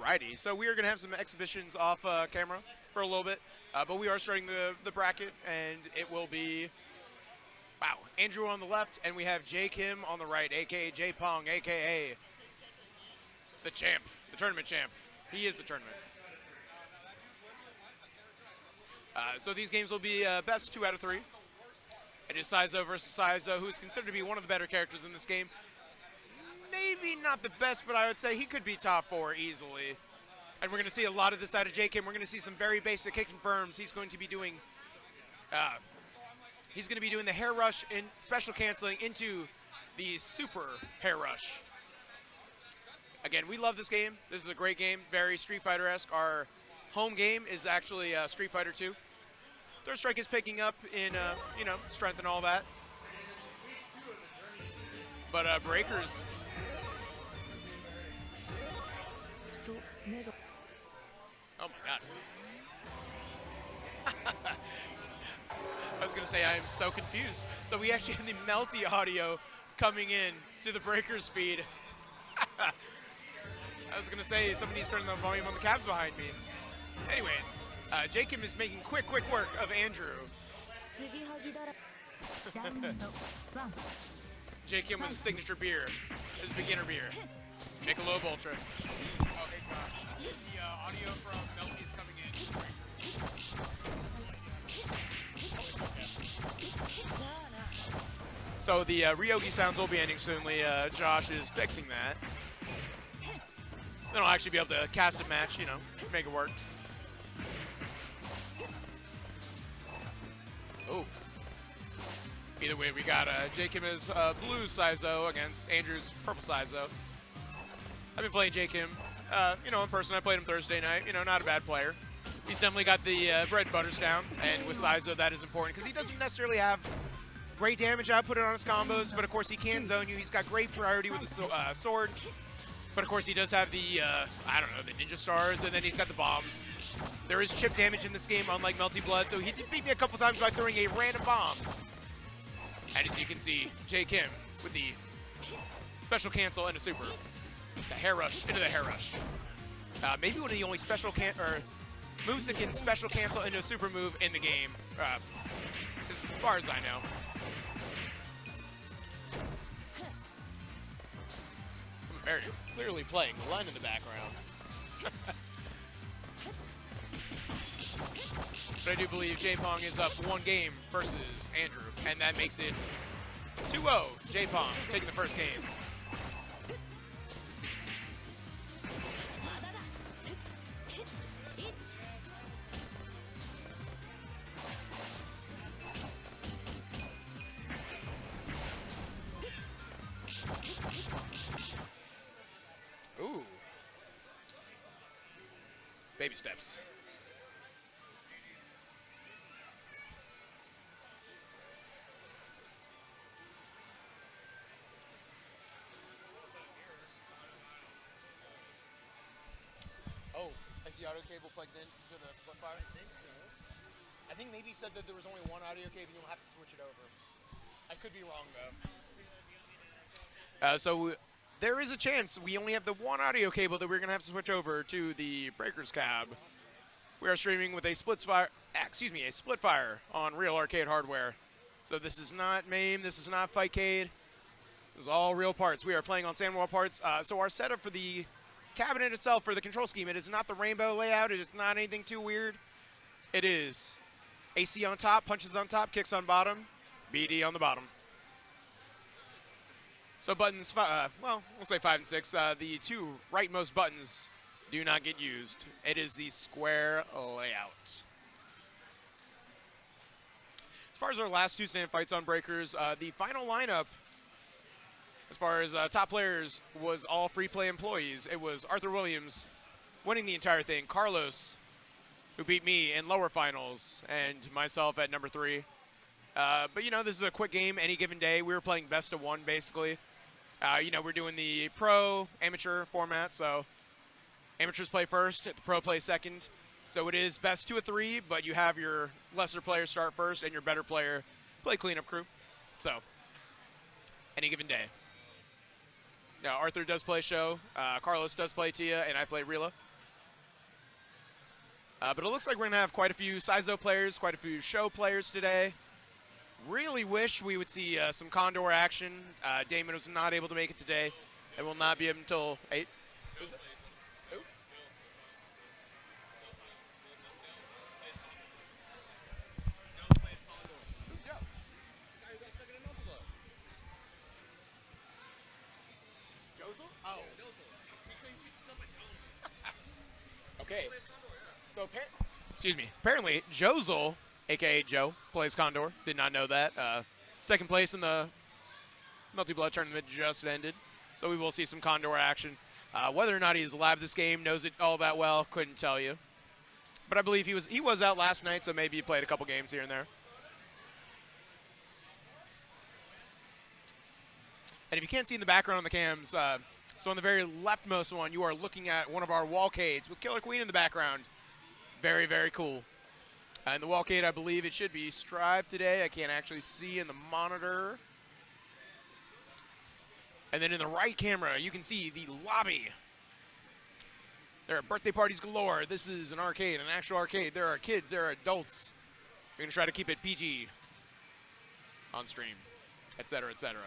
Alrighty, so we are going to have some exhibitions off camera for a little bit, but we are starting the bracket, and it will be, wow, Andrew on the left, and we have Jay Kim on the right, a.k.a. Jay Pong, a.k.a. the champ, the tournament champ. He is the tournament. So these games will be best 2 out of 3. It is Saizo versus Saizo, who is considered to be one of the better characters in this game. Maybe not the best, but I would say he could be top 4 easily. And we're going to see a lot of this out of J. Kim. We're going to see some very basic kick confirms. He's going to be doing the hair rush and special canceling into the super hair rush. Again, we love this game. This is a great game, very Street Fighter-esque. Our home game is actually Street Fighter 2. Third Strike is picking up in, strength and all that. But Breakers. Oh my god. I was going to say I am so confused. So we actually have the Melty audio coming in to the breaker speed. I was going to say somebody's turning the volume on the cab behind me. Anyways, Jacob is making quick work of Andrew. Jacob with his signature beer, his beginner beer. Michelob Ultra. Okay, the audio from Melty is coming in. So the Ryogi sounds will be ending soonly. Josh is fixing that. Then I'll actually be able to cast a match, make it work. Oh. Either way, we got Jacob as blue Saizo against Andrew's purple Saizo. I've been playing Jacob, in person. I played him Thursday night. Not a bad player. He's definitely got the bread and butters down, and with Saizo, that is important because he doesn't necessarily have great damage output on his combos, but of course he can zone you. He's got great priority with the sword, but of course he does have the, the ninja stars, and then he's got the bombs. There is chip damage in this game, unlike Melty Blood, so he did beat me a couple times by throwing a random bomb. And as you can see, Jay Kim with the special cancel and a super. The hair rush into the hair rush. Maybe one of the only moves that can special cancel into a super move in the game, as far as I know. I'm very clearly playing Glenn in the background. But I do believe J-Pong is up 1 game versus Andrew, and that makes it 2-0. J-Pong taking the first game. Ooh. Baby steps. Oh, is the audio cable plugged in to the split fire? I think so. I think maybe he said that there was only one audio cable and you'll have to switch it over. I could be wrong, though. So there is a chance we only have the one audio cable that we're going to have to switch over to the Breakers cab. We are streaming with a split fire on real arcade hardware. So this is not MAME, this is not Fightcade. This is all real parts. We are playing on Sandwall parts. So our setup for the cabinet itself, for the control scheme, it is not the rainbow layout. It is not anything too weird. It is AC on top, punches on top, kicks on bottom, BD on the bottom. So buttons, we'll say 5 and 6. The 2 rightmost buttons do not get used. It is the square layout. As far as our last 2 stand fights on Breakers, the final lineup, as far as top players, was all free play employees. It was Arthur Williams winning the entire thing, Carlos, who beat me in lower finals, and myself at number 3. But this is a quick game, any given day. We were playing best of 1, basically. We're doing the pro amateur format, so amateurs play first, the pro play second. So it is best 2 of 3, but you have your lesser player start first and your better player play cleanup crew. So any given day. Now Arthur does play Show, Carlos does play Tia, and I play Rila. But it looks like we're going to have quite a few Saizo players, quite a few show players today. Really wish we would see some Condor action. Damon was not able to make it today and will not be able until 8. Okay. So, excuse me. Apparently, Jozel, a.k.a. Joe, plays Condor. Did not know that. Second place in the Melty Blood tournament just ended. So we will see some Condor action. Whether or not he's live this game, knows it all that well, couldn't tell you. But I believe he was out last night, so maybe he played a couple games here and there. And if you can't see in the background on the cams, so on the very leftmost one, you are looking at one of our wallcades with Killer Queen in the background. Very, very cool. And the wallcade, I believe it should be Strive today. I can't actually see in the monitor. And then in the right camera, you can see the lobby. There are birthday parties galore. This is an arcade, an actual arcade. There are kids, there are adults. We're going to try to keep it PG on stream, etc., etc.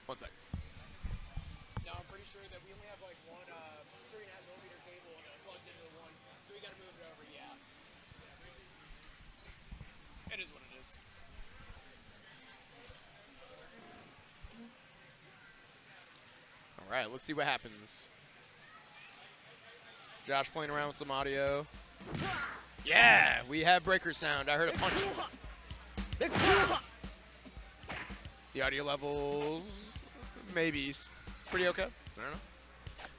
One sec. Now I'm pretty sure that we only have like one 3.5mm cable and it plugs into the one, so we got to move it over. Yeah. It is what it is. All right, let's see what happens. Josh playing around with some audio. Yeah, we have breaker sound. I heard a punch. The audio levels, maybe pretty okay. I don't know.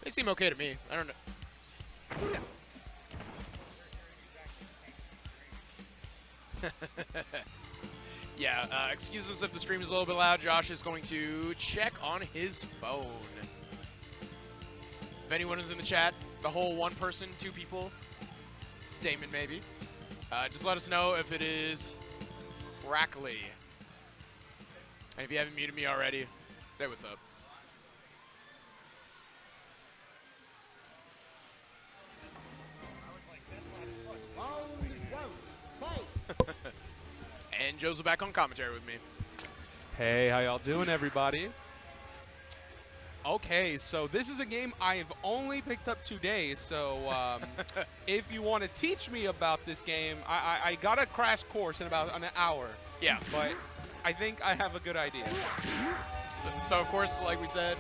They seem okay to me. I don't know. Yeah, excuse us if the stream is a little bit loud. Josh is going to check on his phone. If anyone is in the chat, the whole one person, 2 people, Damon maybe, just let us know if it is crackly. And if you haven't muted me already, say what's up. And Joe's back on commentary with me. Hey, how y'all doing, everybody? Okay, so this is a game I've only picked up today, so if you want to teach me about this game, I got a crash course in about an hour. Yeah. But I think I have a good idea. So of course, like we said,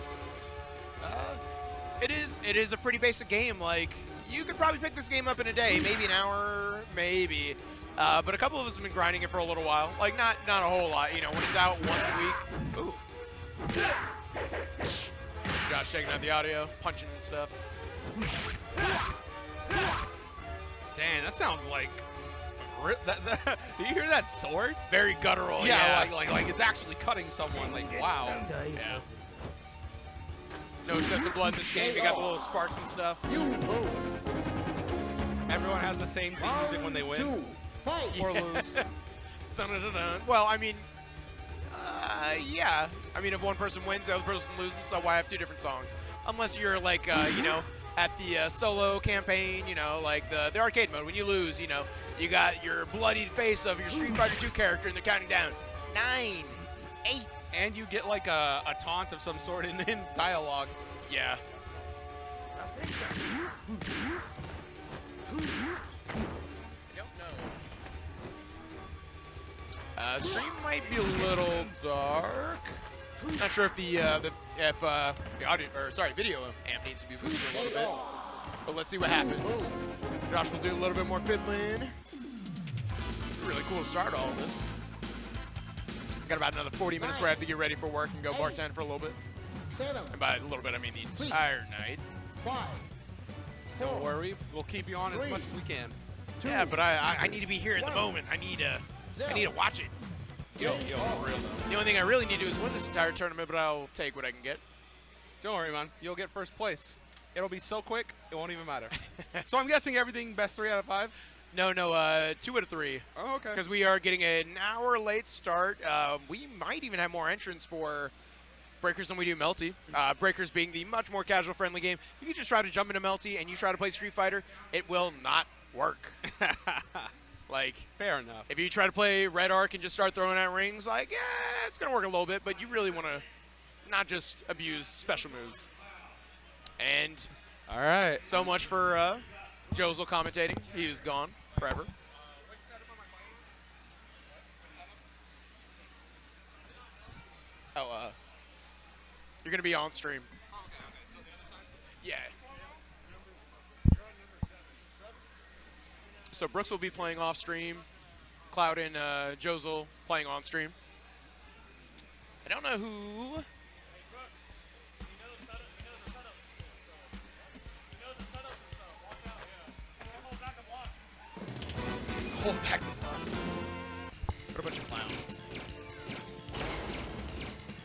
it is a pretty basic game. Like, you could probably pick this game up in a day, maybe an hour, maybe. But a couple of us have been grinding it for a little while. Like, not a whole lot, you know, when it's out once a week. Ooh. Josh checking out the audio, punching and stuff. Damn, that sounds like... do you hear that sword? Very guttural, yeah. Like it's actually cutting someone. Like, wow. Yeah. No excessive blood in this game. You got the little sparks and stuff. Everyone has the same theme music when they win or lose. Dun, dun, dun, dun. Well, I mean, yeah. I mean, if one person wins, the other person loses, so why have 2 different songs? Unless you're like, you know, at the solo campaign, you know, like the arcade mode. When you lose, you know, you got your bloodied face of your Street Fighter 2 character, and they're counting down 9, 8. And you get like a taunt of some sort in dialogue. Yeah. I don't know. Stream might be a little dark. Not sure if the audio, or sorry, video amp needs to be boosted a little bit. But let's see what happens. Josh will do a little bit more fiddling. Really cool to start all of this. Got about another 40 minutes where I have to get ready for work and go bartend for a little bit. And by a little bit, I mean the entire night. Don't worry, we'll keep you on as much as we can. Yeah, but I need to be here in the moment. I need to watch it. Yo, for real though. The only thing I really need to do is win this entire tournament, but I'll take what I can get. Don't worry, man. You'll get first place. It'll be so quick, it won't even matter. So I'm guessing everything best 3 out of 5? No, 2 out of 3. Oh, okay. Because we are getting an hour late start. We might even have more entrants for Breakers than we do Melty. Breakers being the much more casual friendly game. You can just try to jump into Melty and you try to play Street Fighter, it will not work. Like, fair enough. if you try to play Red Arc and just start throwing out rings, like, yeah, it's going to work a little bit, but you really want to not just abuse special moves. And All right. so much for Josel commentating. He was gone forever. Oh, you're going to be on stream. Yeah. So Brooks will be playing off stream. Cloud and Josel playing on stream. I don't know who. Hold back the block. What a bunch of clowns.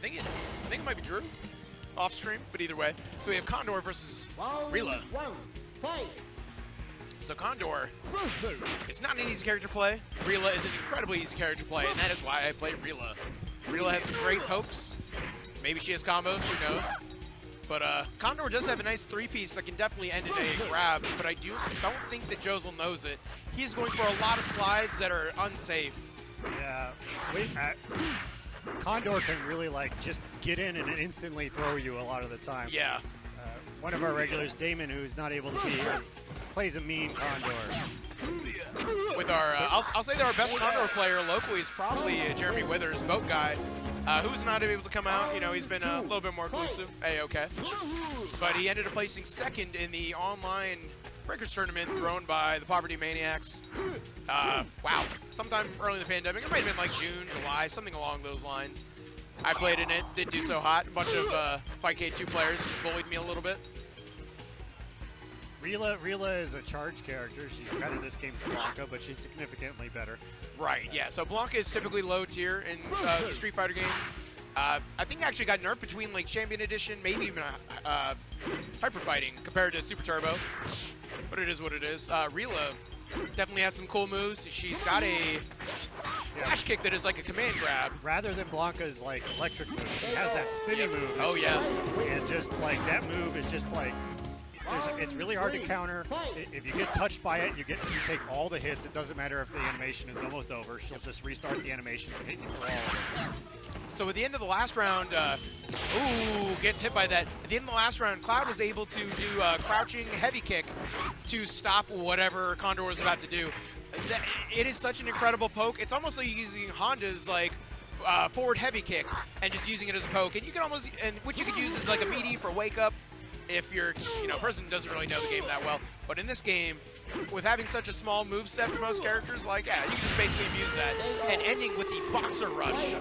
I think it might be Drew off stream, but either way. So we have Condor versus Rila. So Condor is not an easy character to play. Rila is an incredibly easy character to play, and that is why I play Rila. Rila has some great pokes. Maybe she has combos, who knows? But Condor does have a nice three-piece that can definitely end in a grab, but I don't think that Josel knows it. He's going for a lot of slides that are unsafe. Yeah, Condor can really like just get in and instantly throw you a lot of the time. Yeah. One of our regulars, Damon, who's not able to be here, plays a mean Condor. With our, I'll say that our best Condor player locally is probably Jeremy Withers, boat guy, who's not able to come out. You know, he's been a little bit more elusive. A-okay. But he ended up placing second in the online Breakers tournament thrown by the Poverty Maniacs. Wow. Sometime early in the pandemic. It might have been like June, July, something along those lines. I played in it, didn't do so hot. A bunch of Fight K2 players just bullied me a little bit. Rila is a charge character. She's kind of this game's Blanca, but she's significantly better. Right, yeah. So Blanca is typically low tier in the Street Fighter games. I think it actually got nerfed between like Champion Edition, maybe even Hyper Fighting compared to Super Turbo. But it is what it is. Rila definitely has some cool moves. She's got a flash kick that is like a command grab. Rather than Blanca's like electric move, she has that spinny move. Oh yeah. And just like that move is just like, it's really hard to counter. If you get touched by it, you take all the hits. It doesn't matter if the animation is almost over. She'll just restart the animation and hit you for all of it. So at the end of the last round, gets hit by that. At the end of the last round, Cloud was able to do a crouching heavy kick to stop whatever Condor was about to do. It is such an incredible poke. It's almost like using Honda's like forward heavy kick and just using it as a poke. And you can almost, and what you could use is like a meaty for wake up if you're, person who doesn't really know the game that well. But in this game, with having such a small move set for most characters, like, yeah, you can just basically abuse that. And ending with the boxer rush.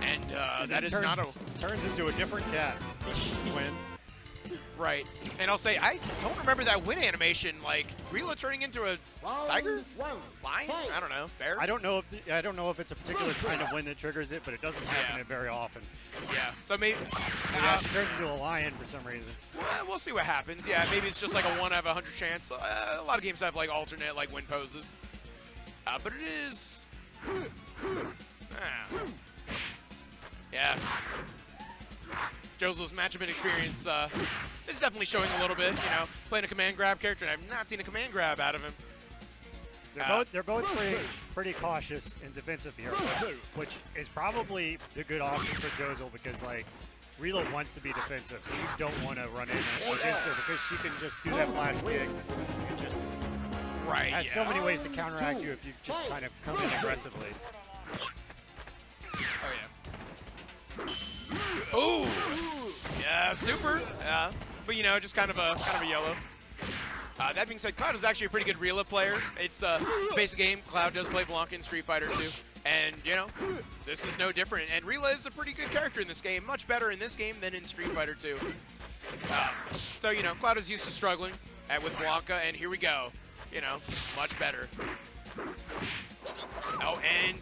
And that is not a... Turns into a different cat. Wins. Right. And I'll say, I don't remember that win animation. Like, Rila turning into a tiger? Lion? I don't know. Bear? I don't know if it's a particular kind of win that triggers it, but it doesn't happen very often. Yeah. So maybe... Yeah, she turns into a lion for some reason. We'll see what happens. Yeah, maybe it's just like a 1 out of 100 chance. A lot of games have like alternate like win poses. But it is... Yeah. Josel's matchup experience is definitely showing a little bit, playing a command grab character, and I've not seen a command grab out of him. They're both pretty cautious and defensive here, which is probably the good option for Josel because like Rila wants to be defensive, so you don't want to run in against her because she can just do that flash kick and just has so many ways to counteract you if you just kind of come in aggressively. Oh yeah. Oh, yeah, super. Yeah, but just kind of a yellow. That being said, Cloud is actually a pretty good Rila player. It's a basic game. Cloud does play Blanca in Street Fighter 2. And, this is no different. And Rila is a pretty good character in this game. Much better in this game than in Street Fighter 2. So, Cloud is used to struggling with Blanca. And here we go. Much better. Oh, and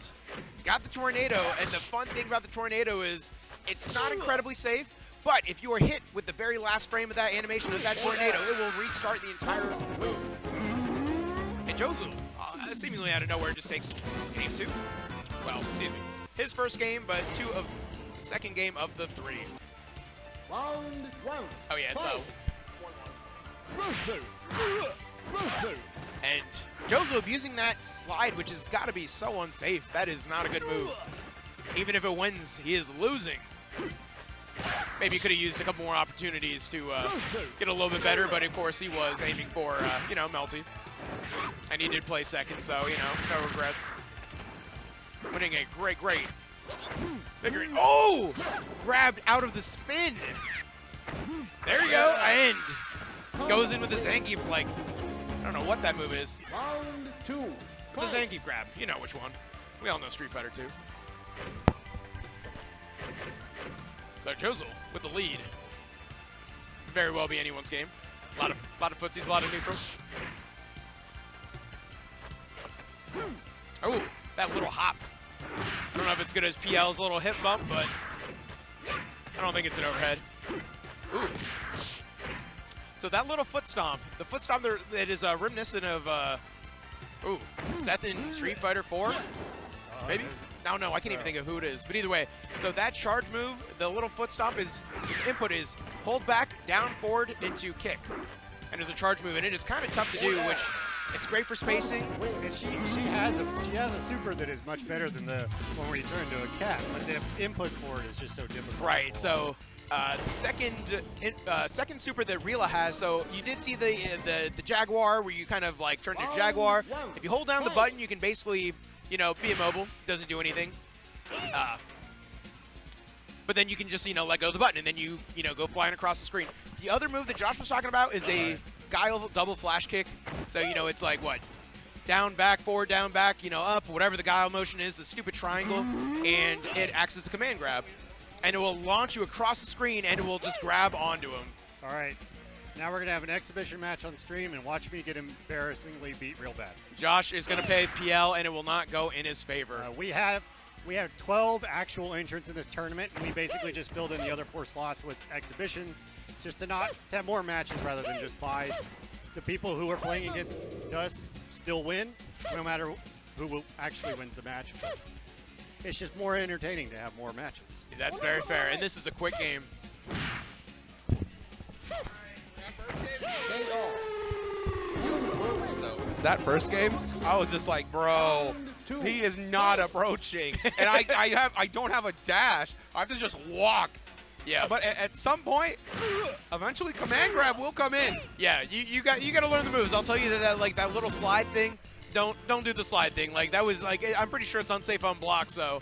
got the tornado. And the fun thing about the tornado is it's not incredibly safe. But if you are hit with the very last frame of that animation of that tornado, it will restart the entire move. And Josel, seemingly out of nowhere, just takes game 2. Well, excuse me, his first game, but 2 of second game of the 3. Round 1. Oh yeah, it's and Jozo abusing that slide, which has got to be so unsafe. That is not a good move. Even if it wins, he is losing. Maybe he could have used a couple more opportunities to get a little bit better, but of course he was aiming for, you know, Melty. And he did play second, so, you know, no regrets. Winning a great. Oh! Grabbed out of the spin. There you go, and goes in with the Zangief, like, I don't know what that move is. Round 2. The Zangief grab, you know which one. We all know Street Fighter 2. So Jozel with the lead. Very well be anyone's game. A lot of footsies, a lot of neutral. Oh, that little hop. I don't know if it's good as PL's little hip bump, but I don't think it's an overhead. Ooh. So that little foot stomp, the foot stomp there, that is reminiscent of, Seth in Street Fighter 4, maybe? No, I can't even think of who it is. But either way, so that charge move, the little foot stomp is, input is hold back, down, forward, into kick. And there's a charge move, and it is kind of tough to do, which it's great for spacing. And she has a super that is much better than the one where you turn into a cat, but the input for it is just so difficult. Right, so the second super that Rila has, so you did see the Jaguar where you kind of like turn into Jaguar. If you hold down the button, you can basically, you know, be immobile, doesn't do anything. But then you can just, you know, let go of the button and then you know, go flying across the screen. The other move that Josh was talking about is a Guile double flash kick. So, you know, it's like what? Down, back, forward, down, back, you know, up, whatever the Guile motion is, the stupid triangle, and it acts as a command grab. And it will launch you across the screen and it will just grab onto him. All right. Now we're going to have an exhibition match on stream and watch me get embarrassingly beat real bad. Josh is going to pay PL and it will not go in his favor. We have 12 actual entrants in this tournament, and we basically just filled in the other 4 slots with exhibitions just to have more matches rather than just buys. The people who are playing against us still win, no matter who actually wins the match. It's just more entertaining to have more matches. That's very fair, and this is a quick game. So that first game, I was just like, bro, he is not approaching, and I don't have a dash. I have to just walk. Yeah. But at some point, eventually, command grab will come in. Yeah, you got to learn the moves. I'll tell you that like that little slide thing. Don't do the slide thing. Like that was like, I'm pretty sure it's unsafe on block. So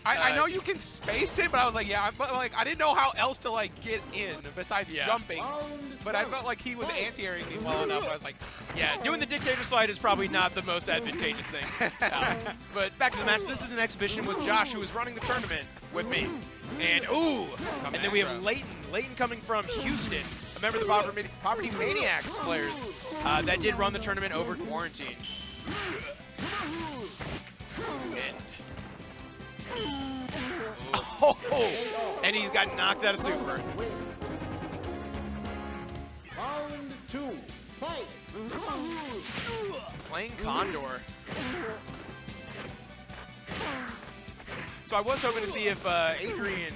I know you can space it, but I was like, yeah, but like I didn't know how else to like get in besides jumping. But I felt like he was anti-airing me well enough. I was like, yeah, doing the dictator slide is probably not the most advantageous thing. But back to the match. This is an exhibition with Josh, who is running the tournament with me. And and then we have Leighton coming from Houston, a member of the Poverty Maniacs players that did run the tournament over quarantine. And he's got knocked out of super. Round 2. Fight. Playing Condor. So I was hoping to see if Adrian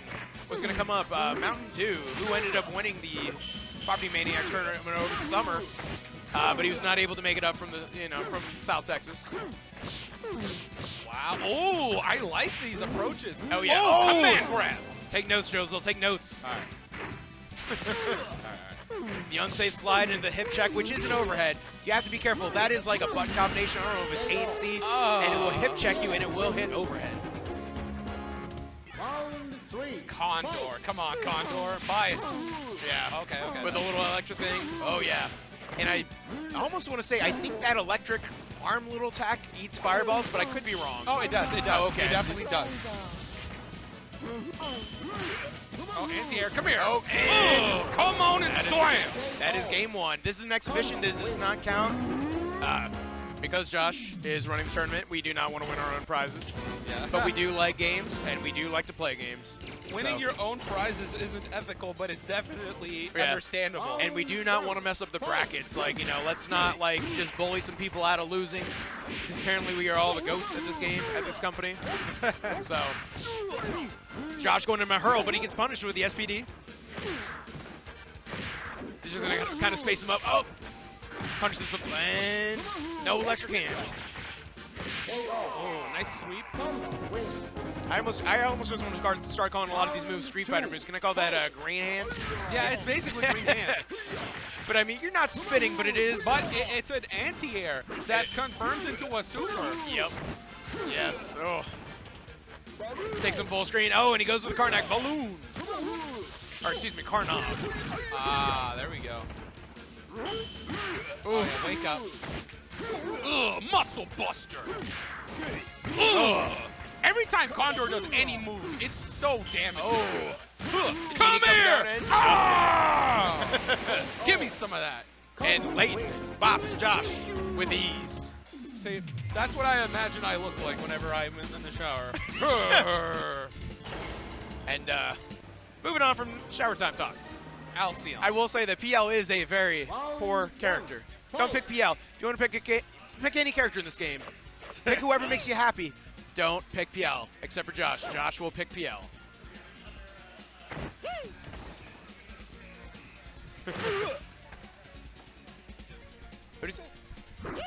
was going to come up. Mountain Dew, who ended up winning the Poverty Maniacs tournament over the summer, but he was not able to make it up from from South Texas. wow. Oh, I like these approaches. Oh yeah. Oh, command grab. Take notes, Josel. Take notes. All right. The unsafe slide into the hip check, which is an overhead. You have to be careful. That is like a button combination. I don't know if it's A and C, and it will hip check you, and it will hit overhead. Round 3. Condor. Come on, Condor. Bias. Yeah. Okay. With a little electric thing. Oh, yeah. And I almost want to say, I think that electric arm little attack eats fireballs, but I could be wrong. Oh, it does. It does. Oh, okay. It definitely does. Oh, anti-air. Come here. Oh, come on and slam. That is game 1. This is an exhibition. This does not count. because Josh is running the tournament, we do not want to win our own prizes. Yeah. But we do like games, and we do like to play games. Winning So- your own prizes isn't ethical, but it's definitely Yeah. understandable. And we do not want to mess up the brackets. Like, you know, let's not, like, just bully some people out of losing. Because apparently we are all the goats at this game, at this company. So, Josh going to my hurl, but he gets punished with the SPD. He's just going to kind of space him up. Oh! Punches him, and no electric hand. Oh, nice sweep. I almost just want to start calling a lot of these moves Street Fighter moves. Can I call that green hand? Yeah, it's basically green hand. But I mean, you're not spinning, but it is. But it's an anti-air that confirms into a super. Yep. Yes. Oh. Takes him full screen. Oh, and he goes with the Karnak balloon. Or excuse me, Karnog. Ah, there we go. Oof. Wake up. Ugh, muscle buster. Ugh. Every time Condor does any move, it's so damaging. Oh. Come He comes here! down and- Ah! Give me some of that. And Leighton bops Josh with ease. See, that's what I imagine I look like whenever I'm in the shower. And moving on from shower time talk. Alcyon. I will say that PL is a very poor character. Don't pick PL. If you want to pick any character in this game, pick whoever makes you happy. Don't pick PL, except for Josh. Josh will pick PL. What did he say?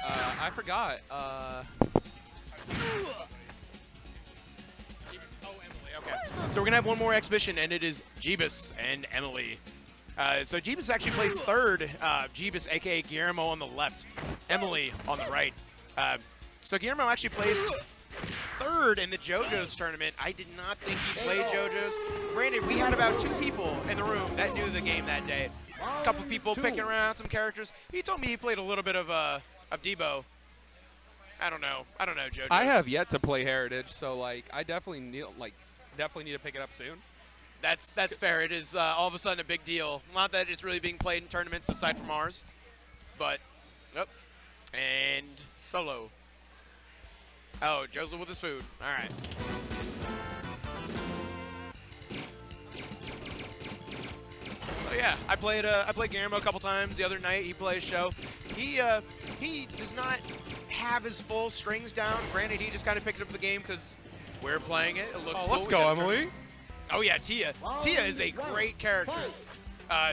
I forgot. Oh, Emily. Okay. So we're gonna have one more exhibition, and it is Jeebus and Emily. So Jeebus actually plays third. Jeebus, aka Guillermo, on the left. Emily on the right. So Guillermo actually plays third in the JoJo's tournament. I did not think he played JoJo's. Granted, we had about 2 people in the room that knew the game that day. A couple people picking around some characters. He told me he played a little bit of Debo. I don't know JoJo's. I have yet to play Heritage, so like I definitely need to pick it up soon. That's fair. It is all of a sudden a big deal. Not that it's really being played in tournaments aside from ours, but and solo. Oh, Joseph with his food. All right. So yeah, I played Guillermo a couple times the other night. He played a show. He does not have his full strings down. Granted, he just kind of picked up the game because we're playing it. It looks cool. Let's We go, got a Emily. Oh yeah, Tia. Tia is a great character.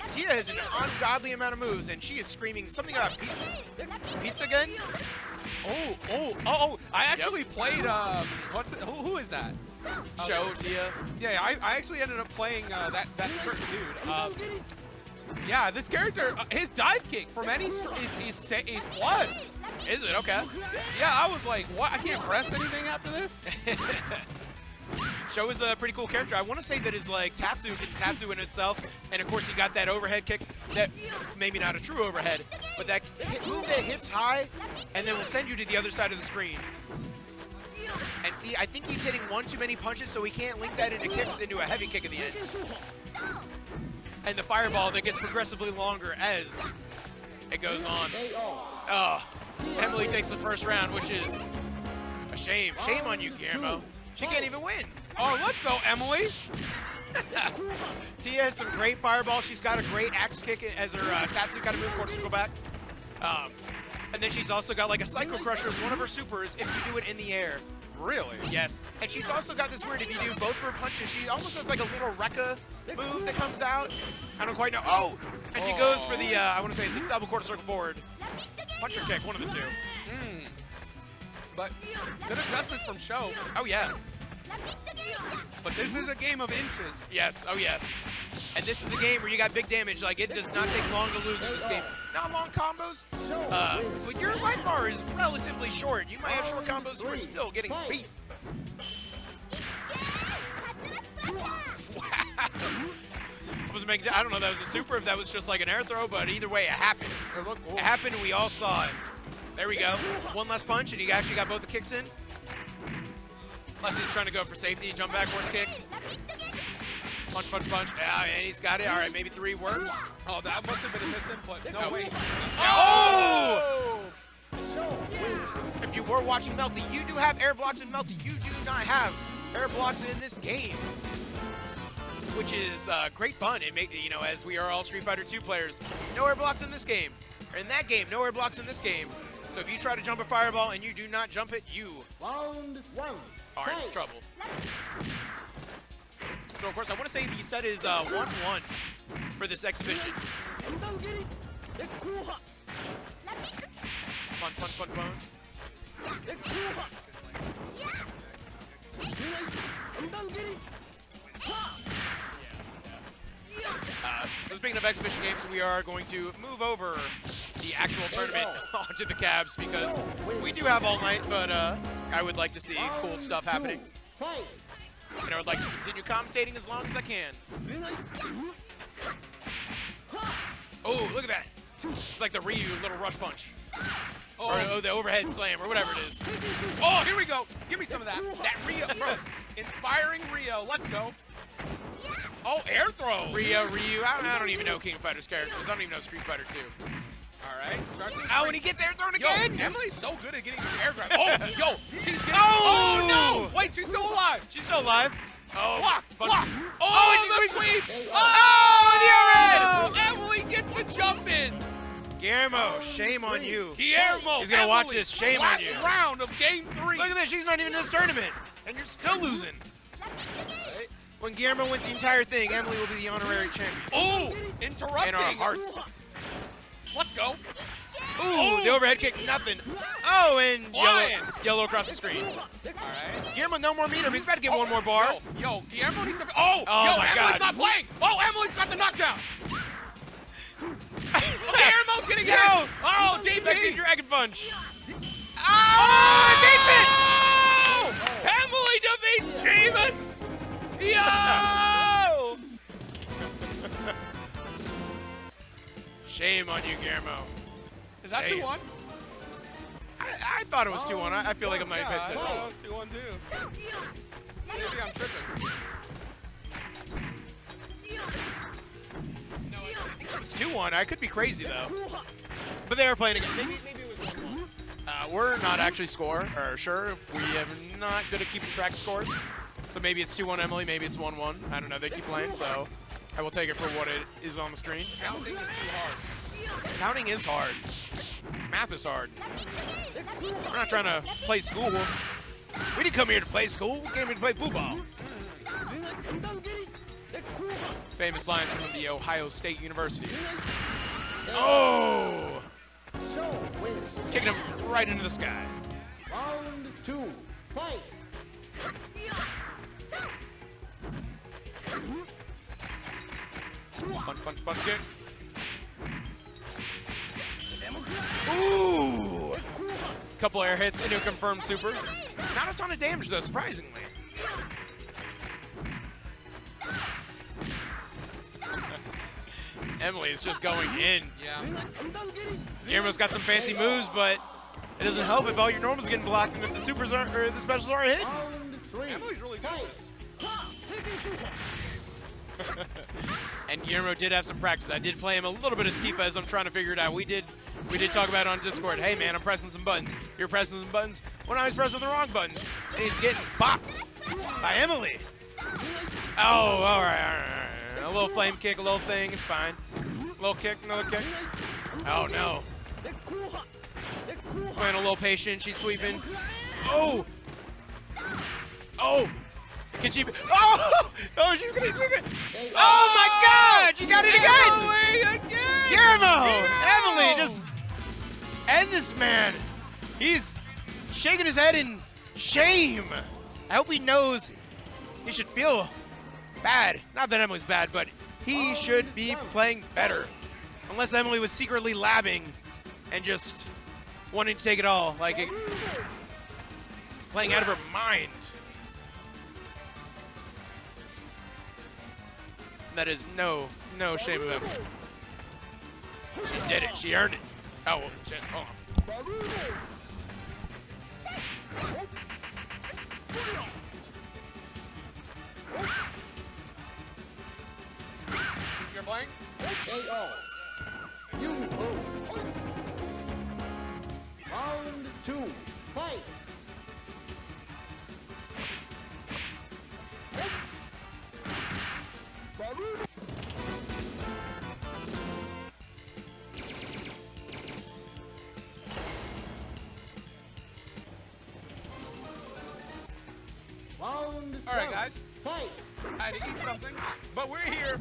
Tia has an ungodly amount of moves, and she is screaming something about pizza. Pizza again? Oh! I actually played. Who is that? Show Tia. Yeah, I actually ended up playing that certain dude. Yeah, this character, his dive kick from any is plus. Is it? Okay. Yeah, I was like, what? I can't press anything after this? Show is a pretty cool character. I want to say that is like Tatsu in itself, and of course he got that overhead kick. That maybe not a true overhead, but that move that hits high, and then will send you to the other side of the screen. And see, I think he's hitting one too many punches, so he can't link that into kicks into a heavy kick at the end. And the fireball that gets progressively longer as it goes on. Oh, Emily takes the first round, which is a shame. Shame on you, Guillermo. She can't even win. Oh, let's go, Emily. Tia has some great fireballs. She's got a great axe kick as her Tatsu kind of move, quarter circle back. And then she's also got like a Psycho Crusher as one of her supers if you do it in the air. Really? Yes. And she's also got this weird, if you do both of her punches, she almost has like a little Rekka move that comes out. I don't quite know. Oh! And she goes for the, I want to say it's a double quarter circle forward. Punch or kick, one of the two. But good adjustment from Show. Oh, yeah. But this is a game of inches. Yes, oh yes. And this is a game where you got big damage. Like, it does not take long to lose in this game. Not long combos, but your life bar is relatively short. You might have short combos and we're still getting beat. I don't know if that was a super, if that was just like an air throw, but either way, it happened. It happened and we all saw it. There we go. One less punch and he actually got both the kicks in. Unless he's trying to go for safety, jump back, horse kick. Punch, punch, punch. Yeah, and he's got it. All right, maybe 3 works. Oh, that must have been a misinput. No, wait. Oh! If you were watching Melty, you do have air blocks in Melty. You do not have air blocks in this game, which is great fun. It as we are all Street Fighter 2 players, no air blocks in this game. Or in that game, no air blocks in this game. So if you try to jump a fireball and you do not jump it, you Round 1. are in Fight. trouble. So of course, I want to say the set is 1-1 for this exhibition. Punch, punch, punch, punch. So speaking of exhibition games, we are going to move over the actual tournament onto the cabs because we do have all night, but I would like to see cool stuff happening. Fight. And I would like to continue commentating as long as I can. Oh, look at that. It's like the Ryu little rush punch. Or the overhead slam, or whatever it is. Oh, here we go. Give me some of that. That Rio, bro. Inspiring Rio. Let's go. Oh, air throw. Ryu. I don't even know King of Fighters characters. I don't even know Street Fighter 2. All right. Oh, and he gets air thrown Yo, again. Emily's so good at getting these air grabs. Oh, yo, she's getting. Oh! Oh, no. Wait, she's still alive. She's still alive. Oh, Block, punch. block. Oh, Oh, and the she's sweep. Oh, Oh, Emily gets the jump in. Guillermo, shame on you. Guillermo, He's gonna watch Emily, this. Shame on last you. round of game 3. Look at this. She's not even in this tournament, and you're still losing. When Guillermo wins the entire thing, Emily will be the honorary champion. Oh, interrupting. In our hearts. Let's go. Ooh, the overhead kick, nothing. Oh, and Flying. yellow across the screen. All right. Guillermo, no more meter. He's about to get one more bar. Yo, Guillermo needs to. Oh Yo, my Emily's God. not playing. Oh, Emily's got the knockdown. Guillermo's getting hit. Yo. Oh, Back to DP. Dragon Punch. Oh, it beats Emily defeats Jameis. Yo. Shame on you, Guillermo. Is that Hey. 2-1? I thought it was 2-1. I feel like it might Yeah, have I been thought it was 2-1 too. Maybe I'm tripping. No, I think it was 2-1. I could be crazy, though. But they were playing again. Maybe it was 1-1. We're not actually sure. We are not good at keeping track of scores. So maybe it's 2-1 Emily, maybe it's 1-1. I don't know. They keep playing, so I will take it for what it is on the screen. Counting is too hard. Counting is hard. Math is hard. We're not trying to play school. We didn't come here to play school. We came here to play football. Famous lines from the Ohio State University. Oh! Kicking him right into the sky. Round 2. Fight. Punch, punch, punch, kick. Ooh! Couple air hits into a confirmed super. Not a ton of damage though, surprisingly. Emily is just going in. Yeah. Guillermo's got some fancy moves, but it doesn't help if all your normals are getting blocked and if the supers aren't or the specials aren't hit. Round 3. Emily's really good at this. And Guillermo did have some practice. I did play him a little bit of Stifa as I'm trying to figure it out. We did talk about it on Discord. Hey man, I'm pressing some buttons. You're pressing some buttons when I was pressing the wrong buttons. And he's getting bopped by Emily. Oh, all right. A little flame kick, a little thing, it's fine. Little kick, another kick. Oh no. Playing a little patient, she's sweeping. Oh! Oh! Can she? Oh! Oh, she's gonna take it. Oh my God! She got it again! Guillermo! Emily, just end this man. He's shaking his head in shame. I hope he knows he should feel bad. Not that Emily's bad, but he should be playing better. Unless Emily was secretly labbing and just wanting to take it all, like playing out of her mind. That is no shame of Emily. She did it. She earned it. Oh, well, shit. Hold on. You're playing? KO. You lose. Round two, fight. Round All right, one, guys. fight. I had to eat something, but we're here.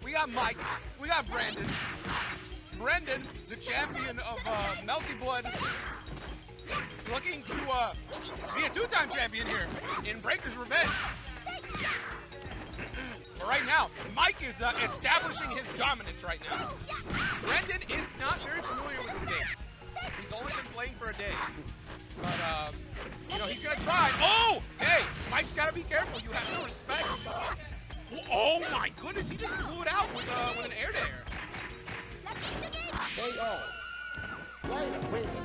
We got Mike. We got Brandon. Brendan, the champion of Melty Blood, looking to be a two-time champion here in Breaker's Revenge. But right now, Mike is establishing his dominance right now. Brendan is not very familiar with this game. He's only been playing for a day. But, you know, he's going to try. Oh! Hey, Mike's got to be careful. You have no respect. Oh, my goodness. He just blew it out with an air-to-air.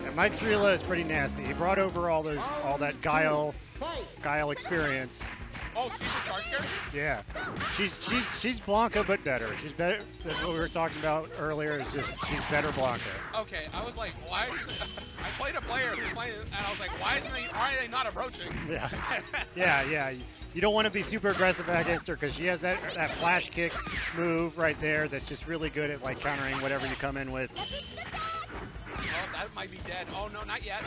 And Mike's Rila is pretty nasty. He brought over all that guile experience. Oh, she's a charge character? Yeah, she's Blanca but better. She's better. That's what we were talking about earlier. Is just she's better Blanca. Okay, I was like, why? I played a player who's playing, and I was like, why are they not approaching? Yeah, yeah. You don't want to be super aggressive against her because she has that flash kick move right there. That's just really good at like countering whatever you come in with. Oh, that might be dead. Oh no, not yet.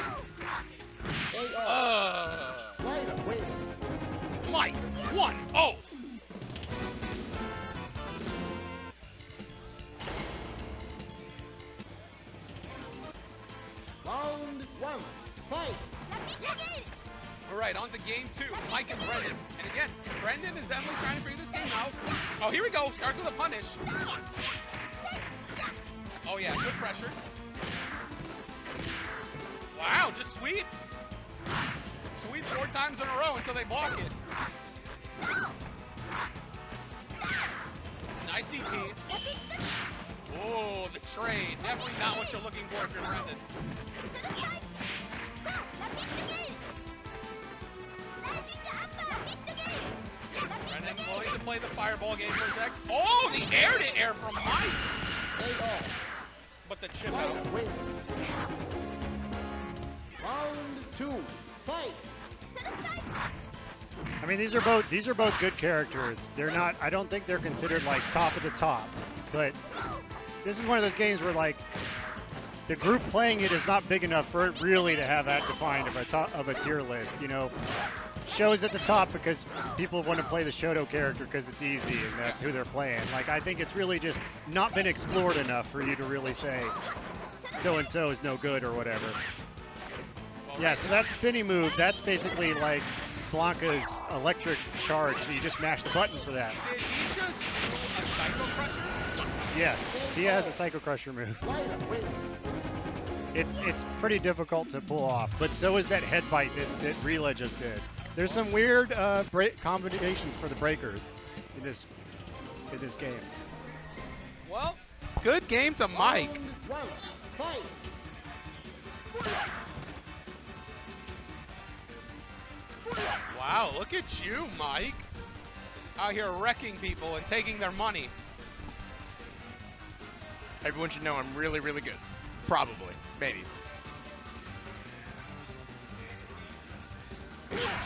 Mike, 1-0. Round one, fight. All right, on to game two. Mike and Brendan. And again, Brendan is definitely trying to figure this game out. Oh, here we go. Starts with a punish. Oh yeah, good pressure. Wow, just sweep. Sweep 4 times in a row until they block it. Nice DP. Oh, the trade. Definitely not what you're looking for if you're Brendan. Brendan willing to play the fireball game for a sec. Oh, the air-to-air from Mike. But the chip out. Round two, fight. I mean, these are both good characters. They're not. I don't think they're considered like top of the top, but this is one of those games where like the group playing it is not big enough for it really to have that defined of a tier list. You know, Sho's at the top because people want to play the Shoto character because it's easy and that's who they're playing. Like I think it's really just not been explored enough for you to really say so and so is no good or whatever. Yeah, so that spinny move, that's basically like Blanca's electric charge, so you just mash the button for that. Did he just do a Psycho Crusher? Yes, Tia has a Psycho Crusher move. It's pretty difficult to pull off, but so is that head bite that Rila just did. There's some weird combinations for the breakers in this game. Well, good game to Mike. Round one, fight. Wow, look at you, Mike. Out here wrecking people and taking their money. Everyone should know I'm really, really good. Probably. Maybe.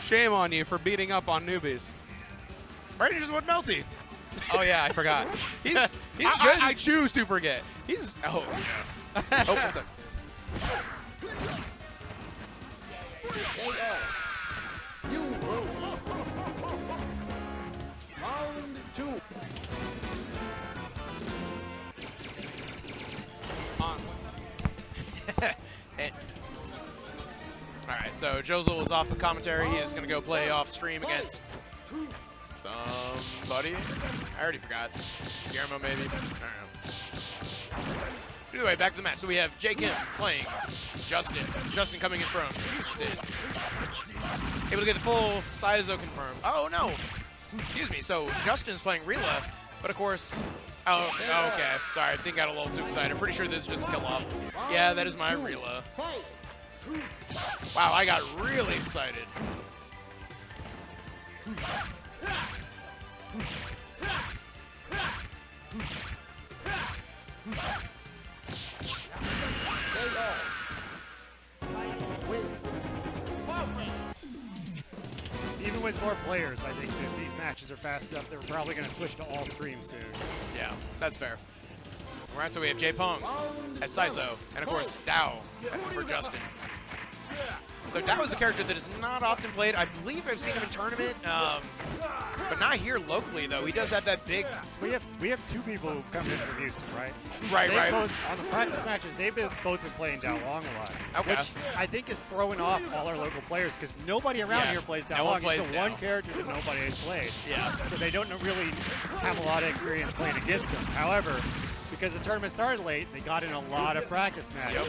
Shame on you for beating up on newbies. Brandon just went Melty. Oh yeah, I forgot. He's I, good. I choose to forget. He's oh yeah. Oh, what's up? You lose. Round two. All right, so Josel is off the commentary. He is going to go play off stream against somebody. I already forgot. Guillermo, maybe. I don't know. Either way, back to the match. So we have Jake Kim playing Justin. Justin coming in from Houston. Able to get the full Saizo confirmed. Oh, no. Excuse me. So Justin's playing Rila, but of course... Oh, okay. Sorry, I think I got a little too excited. I'm pretty sure this is just kill off. Yeah, that is my Rila. Wow, I got really excited. Win. more players, I think that these matches are fast enough. They're probably going to switch to all stream soon. Yeah, that's fair. All right, so we have J-Pong as Saizo, and of course, Dao for Justin. So Dao is a character that is not often played. I believe I've seen him in tournament, but not here locally, though. He does have that big... So we have two people who come in from Houston, right? Right, right. Both, on the practice matches, they've both been playing Dao Long a lot. Okay. Which I think is throwing off all our local players because nobody around Yeah, here plays Dao no one Long. plays It's the Dao. one character that nobody has played. Yeah. So they don't really have a lot of experience playing against them. However, because the tournament started late, they got in a lot of practice matches.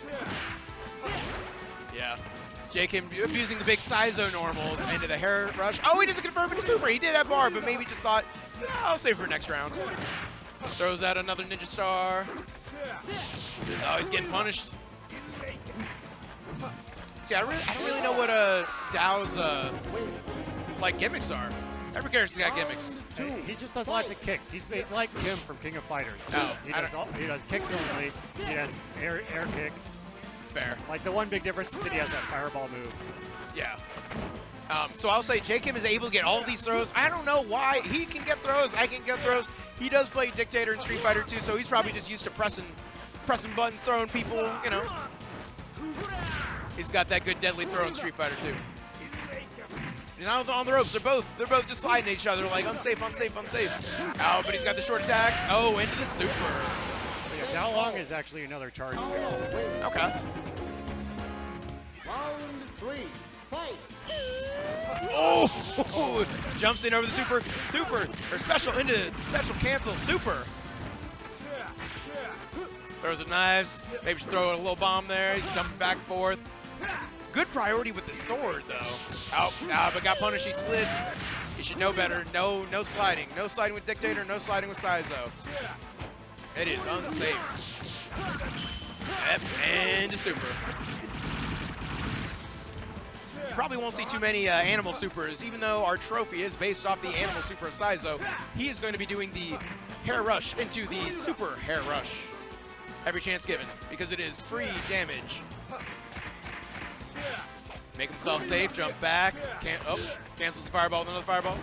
Yep. Yeah. Jake abusing the big Saizo normals into the hair rush. Oh, he doesn't confirm into super. He did have bar, but maybe just thought, yeah, I'll save for next round. Throws out another Ninja Star. Oh, he's getting punished. See, I don't really know what Dao's like gimmicks are. Every character's got gimmicks. He just does lots of kicks. He's like Kim from King of Fighters. Oh, He does kicks only. He does air kicks. Fair. Like the one big difference is that he has that fireball move. Yeah. So I'll say J-Kim is able to get all of these throws. I don't know why. He can get throws. I can get throws. He does play Dictator in Street Fighter 2, so he's probably just used to pressing buttons, throwing people, you know. He's got that good deadly throw in Street Fighter 2. He's not on the ropes. They're both just sliding at each other like unsafe, unsafe, unsafe. Oh, but he's got the short attacks. Oh, into the super. But yeah, Dao Long is actually another charge. Okay. Round 3, fight. Oh, jumps in over the super, or special into special cancel, super. Throws at knives, maybe should throw a little bomb there. He's jumping back and forth. Good priority with the sword, though. Oh, but got punished, he slid. He should know better. No sliding. No sliding with Dictator, no sliding with Saizo. It is unsafe. Yep, and a super. Probably won't see too many animal supers, even though our trophy is based off the animal super of Saizo. He is going to be doing the hair rush into the super hair rush. Every chance given, because it is free damage. Make himself safe, jump back. Cancels the fireball with another fireball.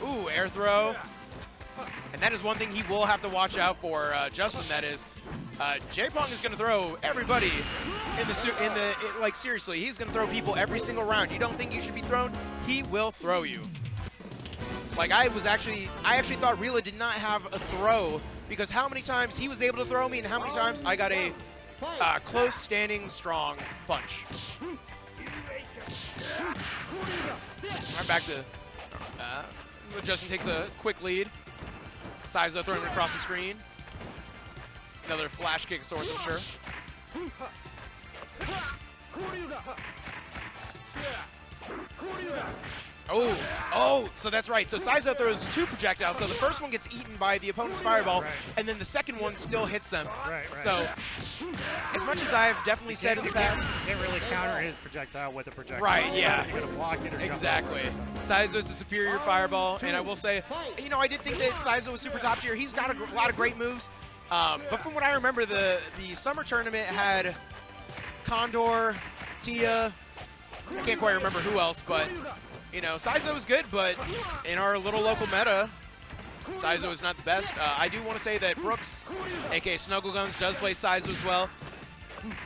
Ooh, air throw. And that is one thing he will have to watch out for, Justin, that is. J-Pong is going to throw everybody like seriously, he's going to throw people every single round. You don't think you should be thrown? He will throw you. Like I actually thought Rila did not have a throw because how many times he was able to throw me and how many times I got a close, standing, strong punch. I'm back to, Justin takes a quick lead. Saizo throwing it across the screen. Another flash kick of sorts, I'm sure. Oh, so that's right. So Saizo throws two projectiles. So the first one gets eaten by the opponent's fireball, and then the second one still hits them. Right. So as much as I've definitely said in the past, You can't really counter his projectile with a projectile. Right, yeah. You gotta block it or jump exactly. over it or something. Saizo is a superior fireball, and I will say, you know, I did think that Saizo was super top tier. He's got a lot of great moves, but from what I remember, the summer tournament had Condor, Tia, I can't quite remember who else, but you know, Saizo was good, but in our little local meta, Saizo is not the best. I do want to say that Brooks, aka Snuggleguns, does play Saizo as well.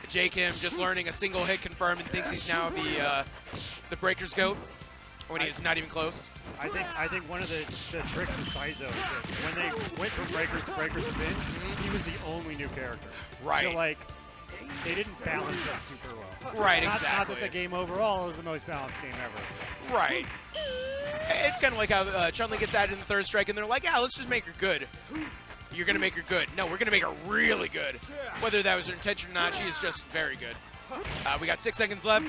J-Kim just learning a single hit confirmed and thinks he's now the Breaker's GOAT when he's not even close. I think one of the tricks with Saizo is that when they went from Breakers to Binge, he was the only new character. Right. So like, they didn't balance up super well. Right, Not exactly. that the game overall is the most balanced game ever. Right. It's kind of like how Chun-Li gets added in the third strike, and they're like, yeah, let's just make her good. You're going to make her good. No, we're going to make her really good. Whether that was her intention or not, she is just very good. We got 6 seconds left.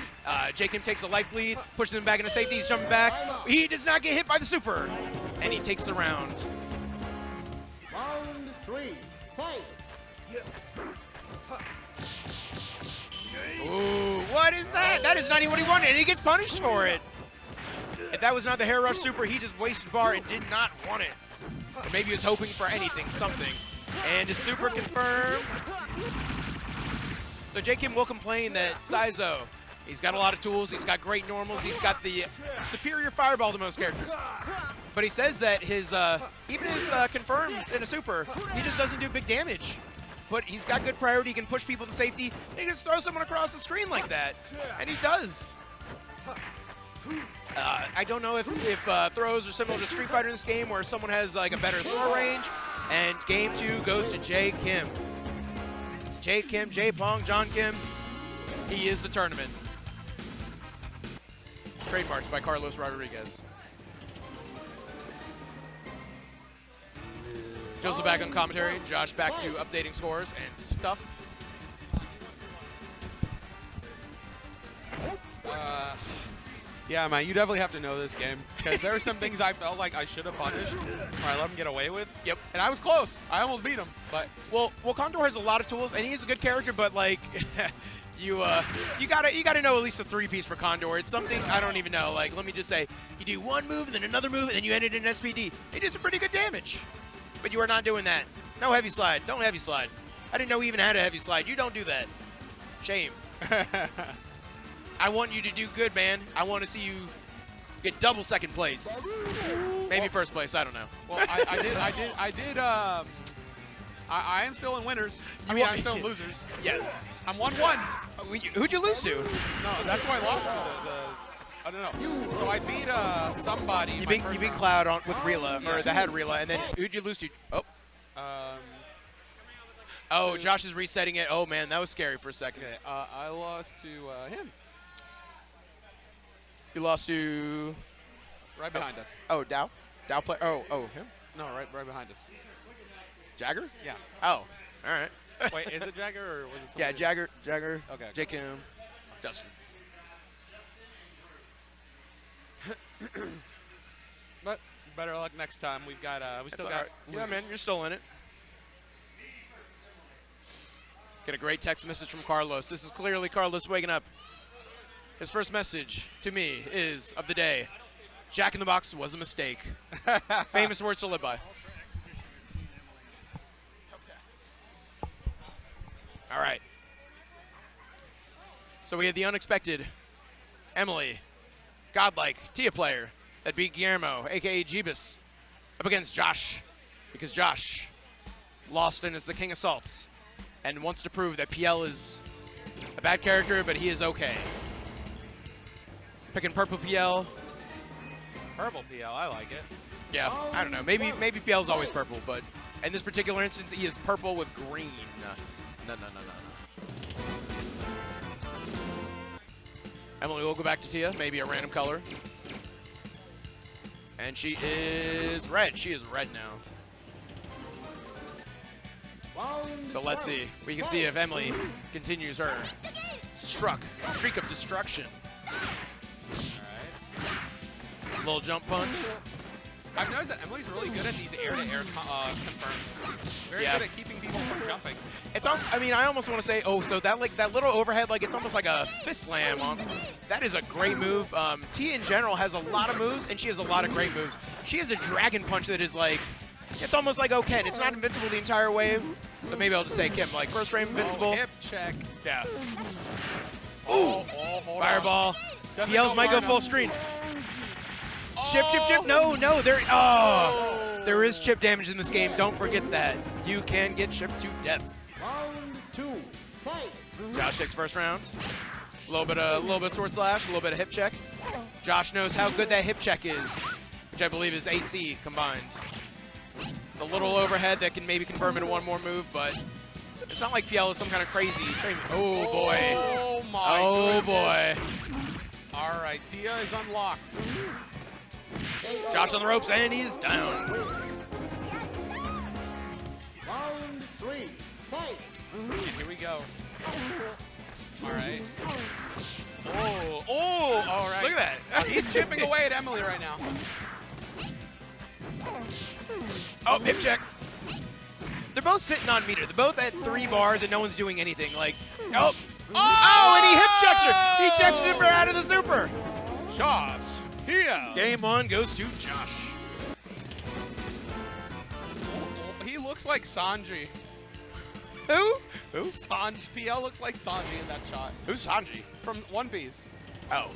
J-Kim takes a life lead, pushes him back into safety. He's jumping back. He does not get hit by the super, and he takes the round. Round 3, fight. Ooh, what is that? That is not even what he wanted, and he gets punished for it. If that was not the hair rush super, he just wasted bar and did not want it. Or maybe he was hoping for anything, something. And a super confirmed. So J-Kim will complain that Saizo He's got a lot of tools. He's got great normals. He's got the superior fireball to most characters. But he says that his even his confirms in a super, he just doesn't do big damage. But he's got good priority. He can push people to safety. And he can just throw someone across the screen like that. And he does. I don't know if throws are similar to Street Fighter in this game where someone has like a better throw range. And game 2 goes to J. Kim. J. Kim, J. Pong, John Kim. He is the tournament. Trademarked by Carlos Rodriguez. Joseph back on commentary. Josh back to updating scores and stuff. Yeah, man, you definitely have to know this game because there are some things I felt like I should have punished or I let him get away with. Yep. And I was close. I almost beat him, but Well, Condor has a lot of tools, and he's a good character, but like, you gotta know at least a 3-piece for Condor. It's something I don't even know. Like, let me just say, you do one move, and then another move, and then you end it in SPD. It does some pretty good damage, but you are not doing that. No heavy slide. Don't heavy slide. I didn't know we even had a heavy slide. You don't do that. Shame. I want you to do good, man. I want to see you get double second place. Maybe first place. I don't know. well, I am still in winners. I mean, I'm still in losers. Yeah. I'm 1-1. Who'd you lose to? No, that's why I lost to I don't know. So I beat somebody. You beat Cloud on with Rila, or Yeah. the head Rila, and then who'd you lose to? Oh, Josh is resetting it. Oh man, that was scary for a second. Okay, I lost to him. You lost to Right behind us. Dow. Dow play. Oh, him. No, right behind us. Jagger. Yeah. Oh, all right. Wait, is it Jagger or was it? Yeah, somebody- Jagger. Okay. Jacob. Justin. But better luck next time. We've got we still That's got. all right. Yeah, man, you're still in it. Get a great text message from Carlos. This is clearly Carlos waking up. His first message to me is of the day. Jack in the Box was a mistake. Famous words to live by. All right. So we have the unexpected Emily, godlike Tia player that beat Guillermo, a.k.a. Jeebus, up against Josh, because Josh lost and is the king of salts and wants to prove that PL is a bad character, but he is okay. Picking purple PL. Purple PL, I like it. Yeah, I don't know. Maybe PL's always purple, but in this particular instance, he is purple with green. No. Emily will go back to Tia, maybe a random color. And she is red. She is red now. So let's see. We can see if Emily continues her streak of destruction. Little jump punch. I've noticed that Emily's really good at these air-to-air confirms. Very Yeah. good at keeping people from jumping. It's I mean, I almost want to say, so that little overhead, like it's almost like a fist slam. That is a great move. Tia in general has a lot of moves, and she has a lot of great moves. She has a dragon punch that is like, it's almost like Oken. It's not invincible the entire wave. So maybe I'll just say Kim, like first frame invincible. Hip check. Yeah. Hold Fireball. Doesn't PL's go might go far full enough. screen. Chip. No. There is chip damage in this game. Don't forget that. You can get chipped to death. Round 2, fight. Josh takes first round. A little bit of sword slash, a little bit of hip check. Josh knows how good that hip check is, which I believe is AC combined. It's a little overhead that can maybe convert into one more move, but it's not like PL is some kind of crazy. Oh boy. Oh my Oh goodness. boy. All right, Tia is unlocked. Josh on the ropes, and he is down. Round 3, fight. And here we go. All right. Oh, all right. Look at that. He's chipping away at Emily right now. Oh, hip check. They're both sitting on meter. They're both at 3 bars, and no one's doing anything. Like, oh, and he hip checks her. He checks her out of the super. Josh, here. Game 1 goes to Josh. He looks like Sanji. Who? Sanji. PL looks like Sanji in that shot. Who's Sanji? From One Piece. Oh.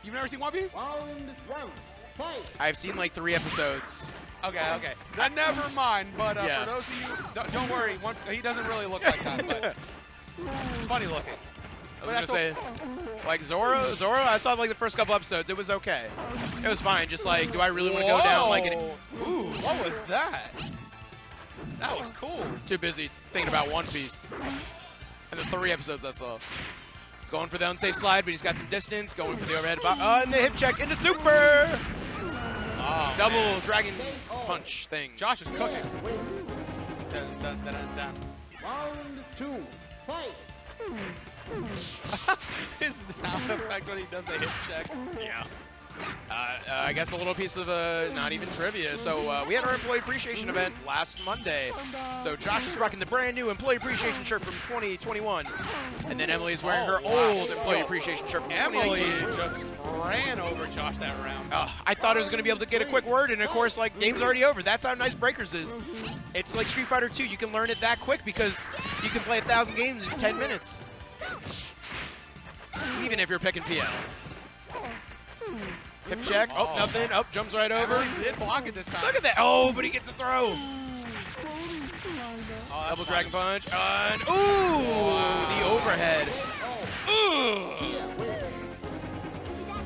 You've never seen One Piece? Round 1. Fight. I've seen like 3 episodes. Okay. Never mind. But Yeah. for those of you, don't worry. He doesn't really look like that, but funny looking. I was gonna say, like Zoro, I saw like the first couple episodes. It was okay. It was fine. Just like, do I really want to go down like an... Ooh, what was that? That was cool. Too busy thinking about One Piece. And the 3 episodes I saw. He's going for the unsafe slide, but he's got some distance. Going for the overhead. And the hip check into super! Oh, Double man. dragon punch thing. Josh is cooking. Dun, dun, dun, dun, dun. Round 2. Fight. His sound effect when he does the hip check. Yeah. I guess a little piece of not even trivia. So we had our employee appreciation event last Monday. So Josh is rocking the brand new employee appreciation shirt from 2021. And then Emily is wearing her old employee appreciation shirt from Emily 2018. just ran over Josh that round. I thought I was going to be able to get a quick word, and of course, like, game's already over. That's how nice Breakers is. It's like Street Fighter 2. You can learn it that quick because you can play 1,000 games in 10 minutes. Even if you're picking PL. Hip check. Oh, nothing. Oh, jumps right over. Emily did block it this time. Look at that. Oh, but he gets a throw. Oh, Double dragon punch. And, ooh, the overhead. Ooh.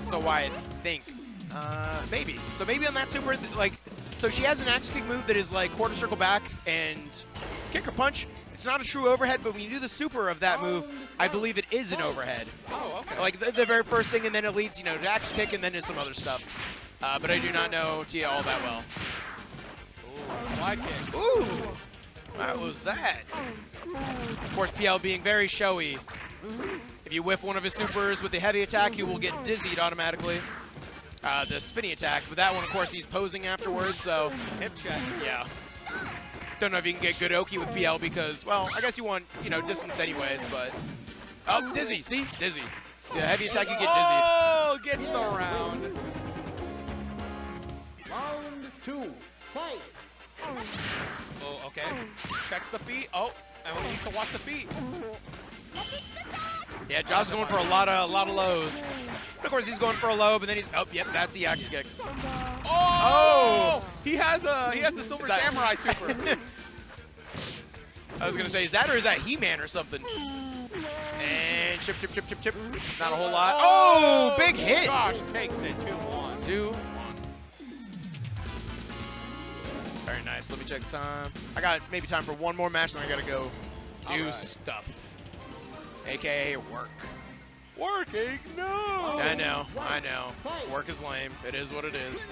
So I think, maybe. So maybe on that super, like, so she has an axe kick move that is like quarter circle back and kick or punch. It's not a true overhead, but when you do the super of that move, I believe it is an overhead. Oh, okay. Like the very first thing, and then it leads, you know, to axe kick and then to some other stuff. But I do not know Tia all that well. Ooh, slide kick. Ooh, what was that? Of course, PL being very showy. If you whiff one of his supers with the heavy attack, he will get dizzied automatically. The spinny attack, but that one, of course, he's posing afterwards, so Hip check. yeah. Don't know if you can get good Oki with PL because, well, I guess you want, you know, distance anyways, but... Oh, dizzy, see? Dizzy. Yeah, heavy attack, you get dizzy. Oh, gets the round. Round 2. Fight. Oh, okay. Checks the feet. Oh, and he needs to watch the feet. Yeah, Josh's going for a lot of lows. But of course, he's going for a low, but then he's... Oh, yep, that's the axe kick. Oh! He has the Silver Is that- Samurai super. I was going to say, is that or is that He-Man or something? And chip. Not a whole lot. Oh, big hit. Josh takes it 2-1. 2-1. Very nice. Let me check the time. I got maybe time for one more match, then I got to go do Alright. stuff. AKA work. Working? No! I know. Work is lame. It is what it is.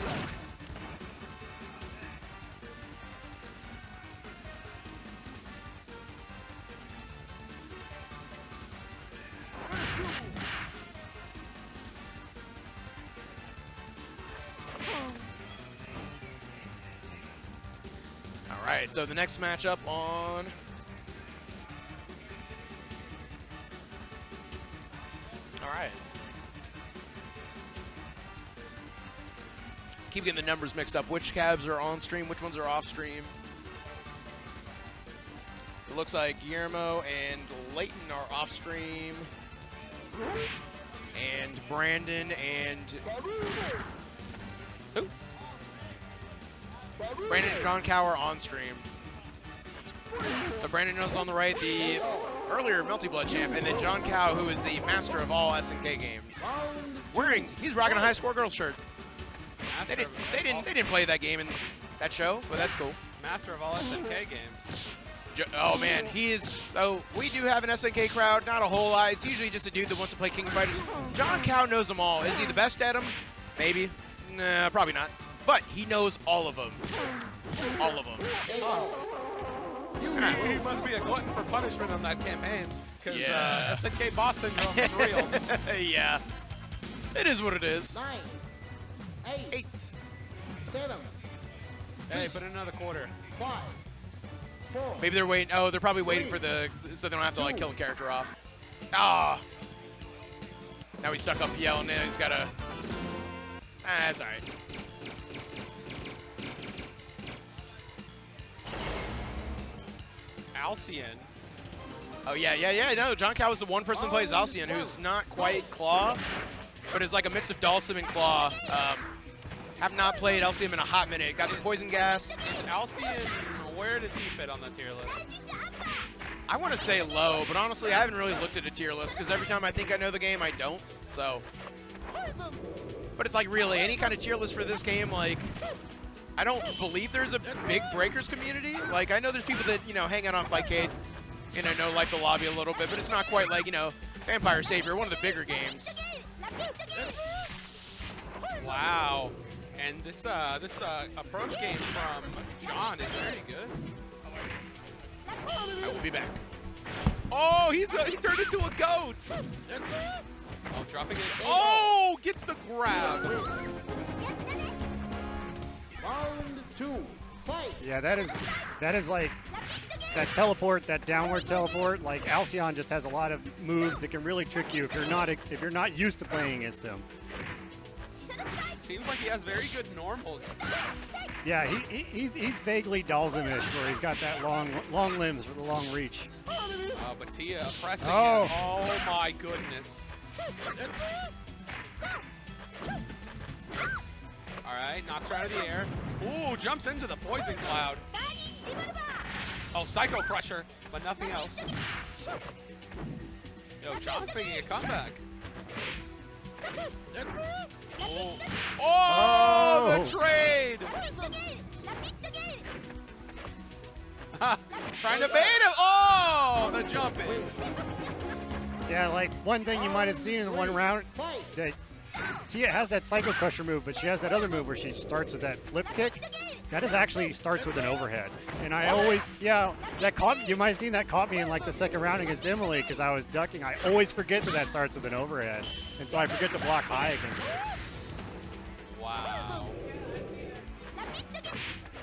All right, so the next matchup on... All right. Keep getting the numbers mixed up. Which cabs are on stream, which ones are off stream. It looks like Guillermo and Leighton are off stream. And Brandon and... Who? Brandon and John Cow are on stream. So Brandon is on the right, the earlier Melty Blood champ, and then John Cow, who is the master of all SNK games. He's rocking a high score girl shirt. They didn't play that game in that show, but that's cool. Master of all SNK games. Oh man, so we do have an SNK crowd, not a whole lot. It's usually just a dude that wants to play King of Fighters. John Cow knows them all. Is he the best at them? Maybe. Nah, probably not. But he knows all of them. All of them. He must be a glutton for punishment on that campaigns. Because Yeah. SNK boss syndrome is real. Yeah. It is what it is. 9. 8. 8. 7. Hey, put in another quarter. 5. 4. Maybe they're waiting. Oh, they're probably waiting for so they don't have to like kill a character off. Ah. Now he's stuck up yelling. Now he's got to. That's all right. Alcyon. Oh, yeah. No, John Cow is the one person who plays Alcyon who's not quite Claw, but is like a mix of Dhalsim and Claw. Have not played Alcyon in a hot minute. Got the Poison Gas. Is Alcyon, where does he fit on the tier list? I want to say low, but honestly, I haven't really looked at a tier list because every time I think I know the game, I don't. So, but it's like really any kind of tier list for this game, like, I don't believe there's a big Breakers community. Like, I know there's people that, you know, hang out on Bikeade and I know like the lobby a little bit, but it's not quite like, you know, Vampire Savior, one of the bigger games. Wow. And this approach game from John is very good. I will be back. Oh, he turned into a goat. Oh, dropping it. Oh, gets the grab. Round 2. Fight. Yeah, that is like that teleport, that downward teleport. Like Alcyon just has a lot of moves that can really trick you if you're not used to playing against him. Seems like he has very good normals. Yeah, he's vaguely Dhalsim-ish, where he's got that long limbs with a long reach. But Tia pressing Oh. it. Oh my goodness. All right, knocks her out of the air. Ooh, jumps into the poison cloud. Oh, Psycho Crusher, but nothing else. Yo, John's making a comeback. Oh, the trade! Trying to bait him. Oh, the jump in. Yeah, like one thing you might have seen in the one round, that Tia has that Psycho Crusher move, but she has that other move where she starts with that flip kick. That is actually starts with an overhead. And I always, you might have seen that caught me in like the second round against Emily because I was ducking. I always forget that starts with an overhead. And so I forget to block high against it. Wow.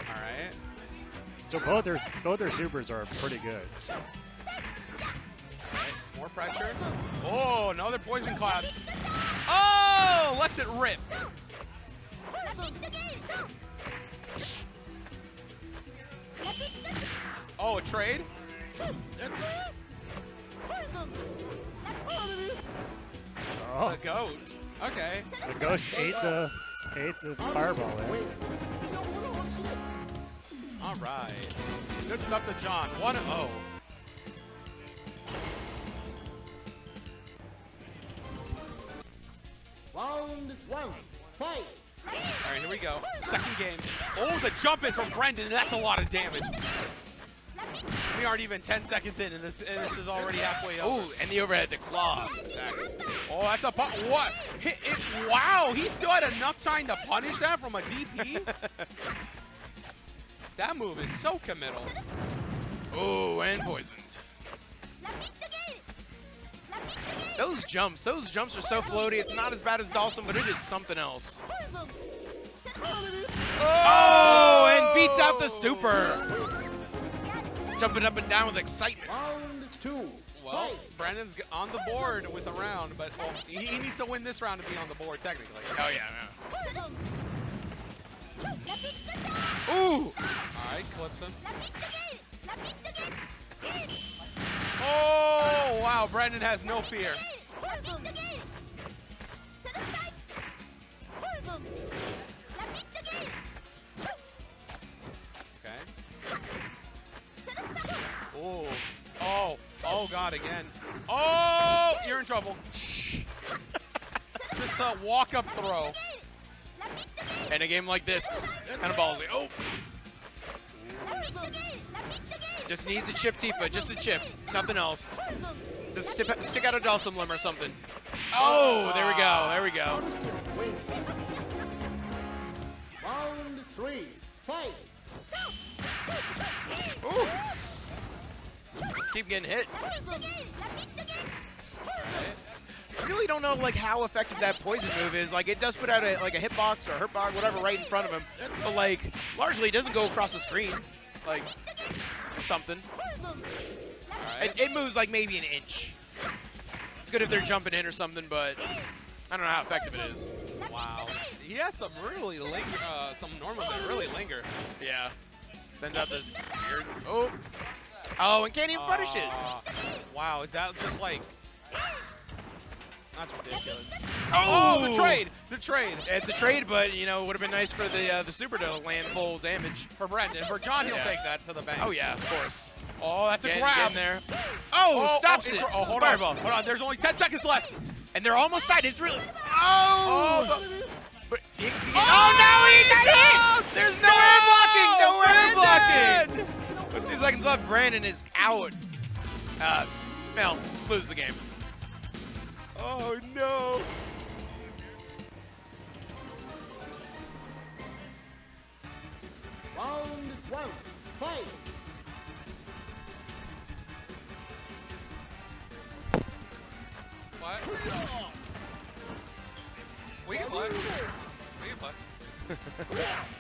All right. So both their supers are pretty good. More pressure. Oh, another poison cloud. Oh, lets it rip. Oh, a trade? Oh, A goat. Okay. the ghost ate the fireball there. All right. Good stuff to John. 1-0. Round 1. Fight. All right, here we go. Second game. Oh, the jump in from Brendan. That's a lot of damage. We aren't even 10 seconds in, and this is already halfway over. Oh, and the overhead to Claw. Exactly. Oh, that's a what? Wow, he still had enough time to punish that from a DP. That move is so committal. Oh, and poisoned. Those jumps are so floaty. It's not as bad as Dhalsim, but it is something else. Oh, and beats out the super. Jumping up and down with excitement. Round 2. Well, Fight. Brandon's on the board with a round, but he needs to win this round to be on the board, technically. Oh, yeah, no. Ooh. All right, clips him. Oh, wow, Brandon has no fear. Okay. Oh, God, again. Oh, you're in trouble. Just a walk-up throw. In a game like this, kind of ballsy. Oh. Just needs a chip, Tifa. Just a chip. Nothing else. Just stick out a Dhalsim limb or something. Oh, there we go. There we go. Round 3. Fight. Ooh. Keep getting hit. I really don't know like how effective that poison move is. Like it does put out a hitbox or a hurtbox, whatever, right in front of him. But like largely it doesn't go across the screen. Like something. Right. It moves like maybe an inch. It's good if they're jumping in or something, but I don't know how effective it is. Wow. He has some really some normals that really linger. Yeah. Sends out the spear. Oh. Oh, and can't even punish it. wow, is that just like... That's ridiculous. Oh, the trade! The trade! It's a trade, but, you know, it would have been nice for the Super to land full damage. For Brendan. For John, he'll Yeah. take that to the bank. Oh, yeah, of course. Oh, that's a Get grab. in there. Oh, stops it. Oh, hold Fireball. on. Hold on. There's only 10 seconds left. And they're almost tied. It's really... Oh, Oh! But he, Oh, no, he got hit! There's no air blocking! No air Brandon! blocking! With 2 seconds left, Brandon is out. Mel, lose the game. Oh, no. Round 1. Fight. What? We can play. We can play.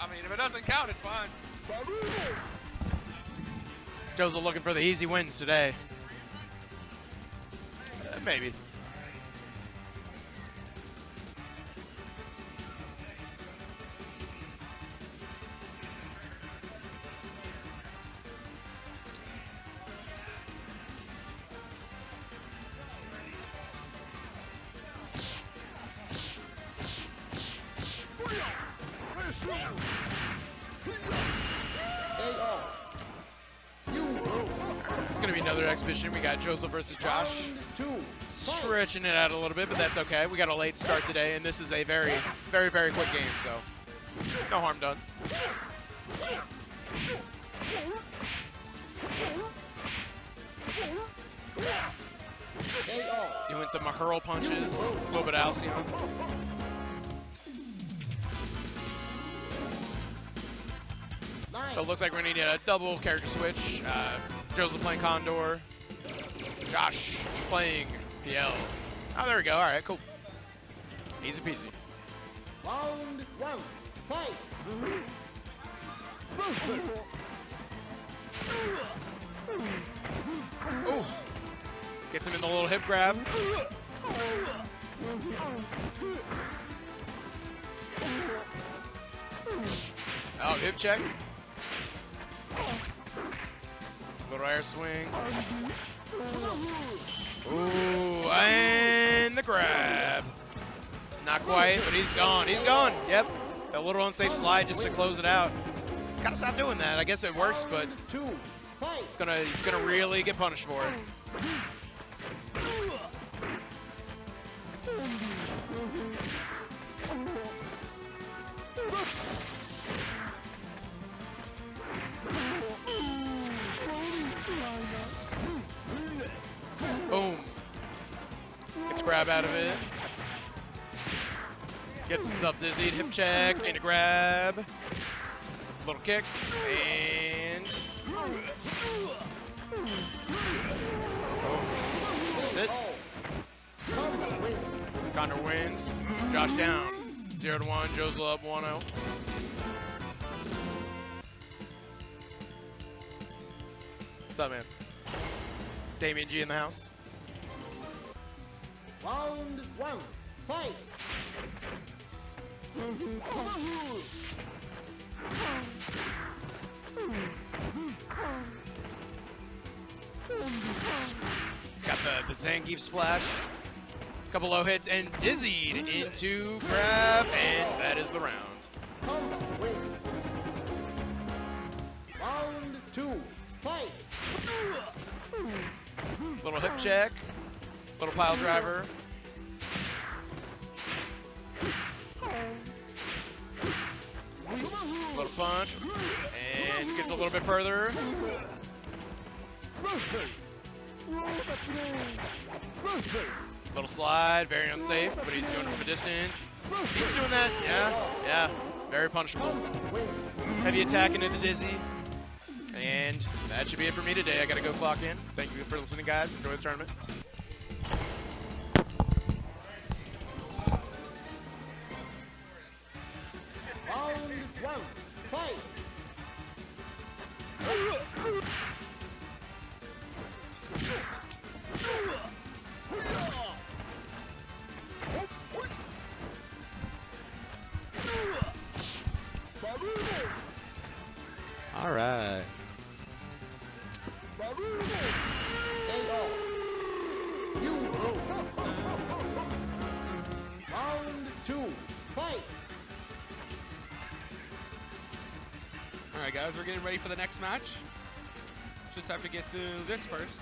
I mean, if it doesn't count, it's fine. Joe's looking for the easy wins today. Maybe. It's going to be another exhibition. We got Joseph versus Josh. Round 2. Fight. Stretching it out a little bit, but that's okay. We got a late start today, and this is a very, very, very quick game, so no harm done. KO. Doing some hurl punches, a little bit of Alcyon. So it looks like we're going to need a double character switch. Joseph playing Condor. Josh playing PL. Oh, there we go. All right, cool. Easy peasy. Round 1. Fight. Ooh. Gets him in the little hip grab. Oh, hip check. Little air swing. Ooh, and the grab. Not quite, but he's gone. He's gone. Yep. A little unsafe slide just to close it out. He's gotta stop doing that. I guess it works, but 2. Fight. he's gonna really get punished for it. Boom. Gets grab out of it. Gets himself dizzied. Hip check. And a grab. Little kick. And... Oof. That's it. Condor wins. Josh down. 0-1. Joe's up 1-0. What's up, man? Damien G in the house. Round 1. Fight. He's got the Zangief splash. Couple low hits and dizzied into grab, and that is the round. Win. Round 2. Fight. Little hip check, little pile driver. Little punch, and gets a little bit further. Little slide, very unsafe, but he's doing it from a distance. He's doing that, yeah, very punishable. Heavy attack into the dizzy. And that should be it for me today. I gotta go clock in. Thank you for listening, guys. Enjoy the tournament. Round 1. Fight. All right. KO. You. Round 2. Fight. All right, guys, we're getting ready for the next match. Just have to get through this first.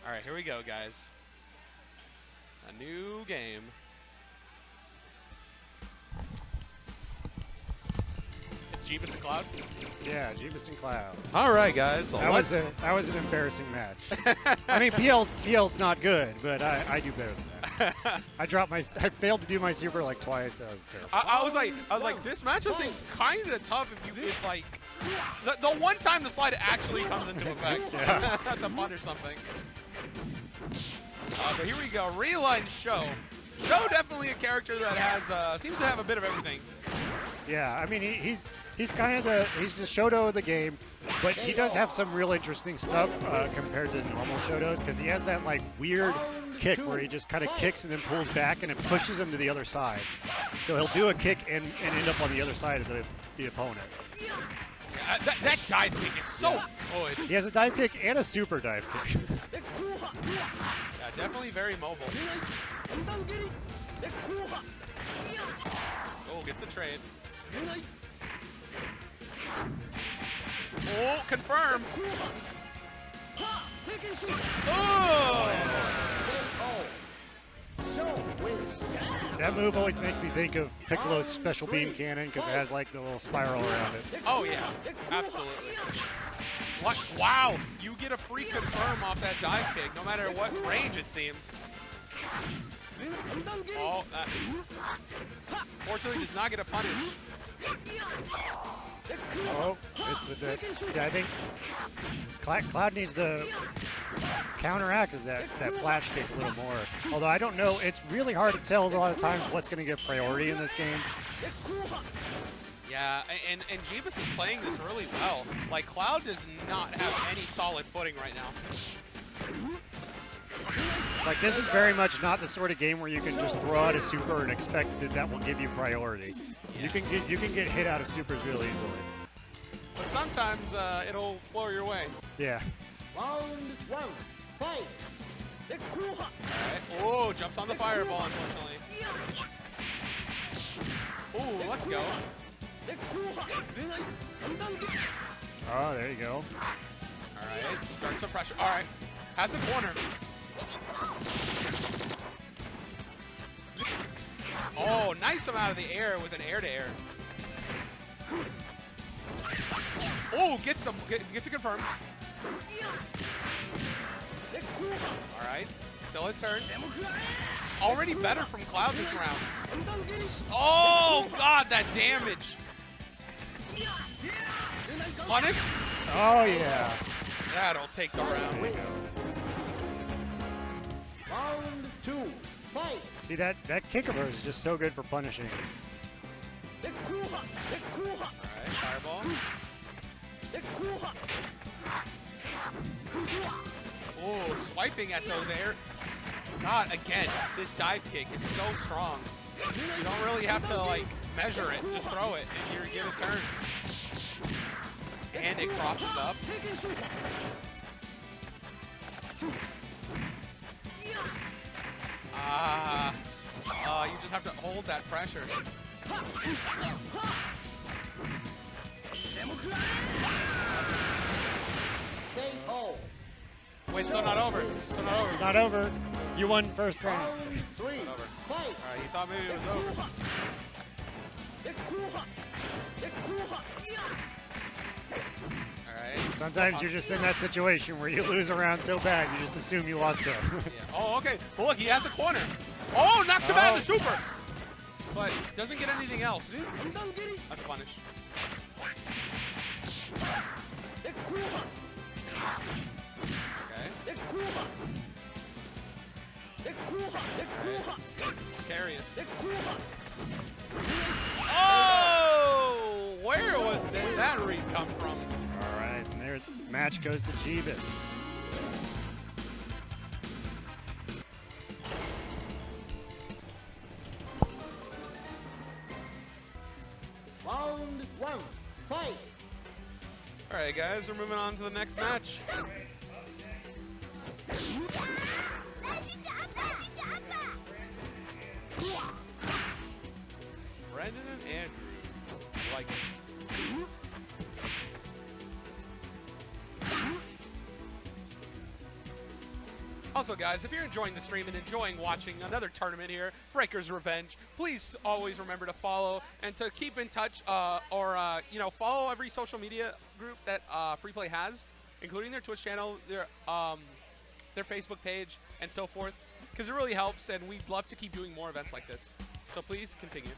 All right, here we go, guys. A new game. It's Jeebus and Cloud. Yeah, Jeebus and Cloud. All right, guys. That was an embarrassing match. I mean, PL's not good, but I do better than that. I failed to do my super like twice. That was terrible. I was like, this matchup seems kind of tough if like, the one time the slide actually comes into effect. Yeah. To punish something. But here we go, Realigned Show. Show definitely a character that has seems to have a bit of everything. Yeah, I mean he's kind of he's the Shoto of the game, but he does have some real interesting stuff compared to normal Shotos because he has that like weird kick where he just kind of kicks and then pulls back and it pushes him to the other side. So he'll do a kick and end up on the other side of the opponent. Yeah, that dive kick is so good. He has a dive kick and a super dive kick. Yeah, definitely very mobile. Oh, gets the trade. Oh, confirm. Oh! That move always makes me think of Piccolo's special beam cannon because it has like the little spiral around it. Oh yeah, absolutely. What? Wow, you get a free confirm off that dive kick, no matter what range it seems. Oh, that fortunately does not get a punish. Oh, missed with that. See, I think Cloud needs to counteract that flash kick a little more. Although I don't know, it's really hard to tell a lot of times what's going to get priority in this game. Yeah, and Jeebus is playing this really well. Like, Cloud does not have any solid footing right now. Like, this is very much not the sort of game where you can just throw out a super and expect that will give you priority. Yeah. You can get hit out of supers real easily. But sometimes it'll flow your way. Yeah. Round 1. Fight. Alright. Oh, jumps on the fireball, unfortunately. Oh, let's go. Oh, there you go. Alright, start some pressure. Alright, has the corner. Oh, nice him out of the air with an air-to-air. Oh, gets it confirmed. Alright, still his turn. Already better from Cloud this round. Oh, God, that damage. Punish? Oh, yeah. That'll take the round. There you go. Round 2. Fight. See, that kick of hers is just so good for punishing. Alright, fireball. Oh, swiping at those air. God, again, this dive kick is so strong. You don't really have to, like, measure it. Just throw it, and you get a turn. And it crosses up. You just have to hold that pressure. KO. Wait, still not over. Still not over. It's not over. You won first round. Round 3. Not over. Fight. Alright, you thought maybe it was over. Alright. Sometimes you're just in that situation where you lose a round so bad, you just assume you lost it. Yeah. Oh, okay. Well, look, he has the corner. Oh, knocks him out of the super. But doesn't get anything else. That's punish. Okay. It's precarious. Oh! Where did that read come from? All right, and their match goes to Jeebus. Round 1, fight! All right, guys, we're moving on to the next match. Brandon and Andrew. Like it. Also, guys, if you're enjoying the stream and enjoying watching another tournament here, Breaker's Revenge, please always remember to follow and to keep in touch or follow every social media group that Freeplay has, including their Twitch channel, their Facebook page, and so forth, because it really helps, and we'd love to keep doing more events like this. So please continue.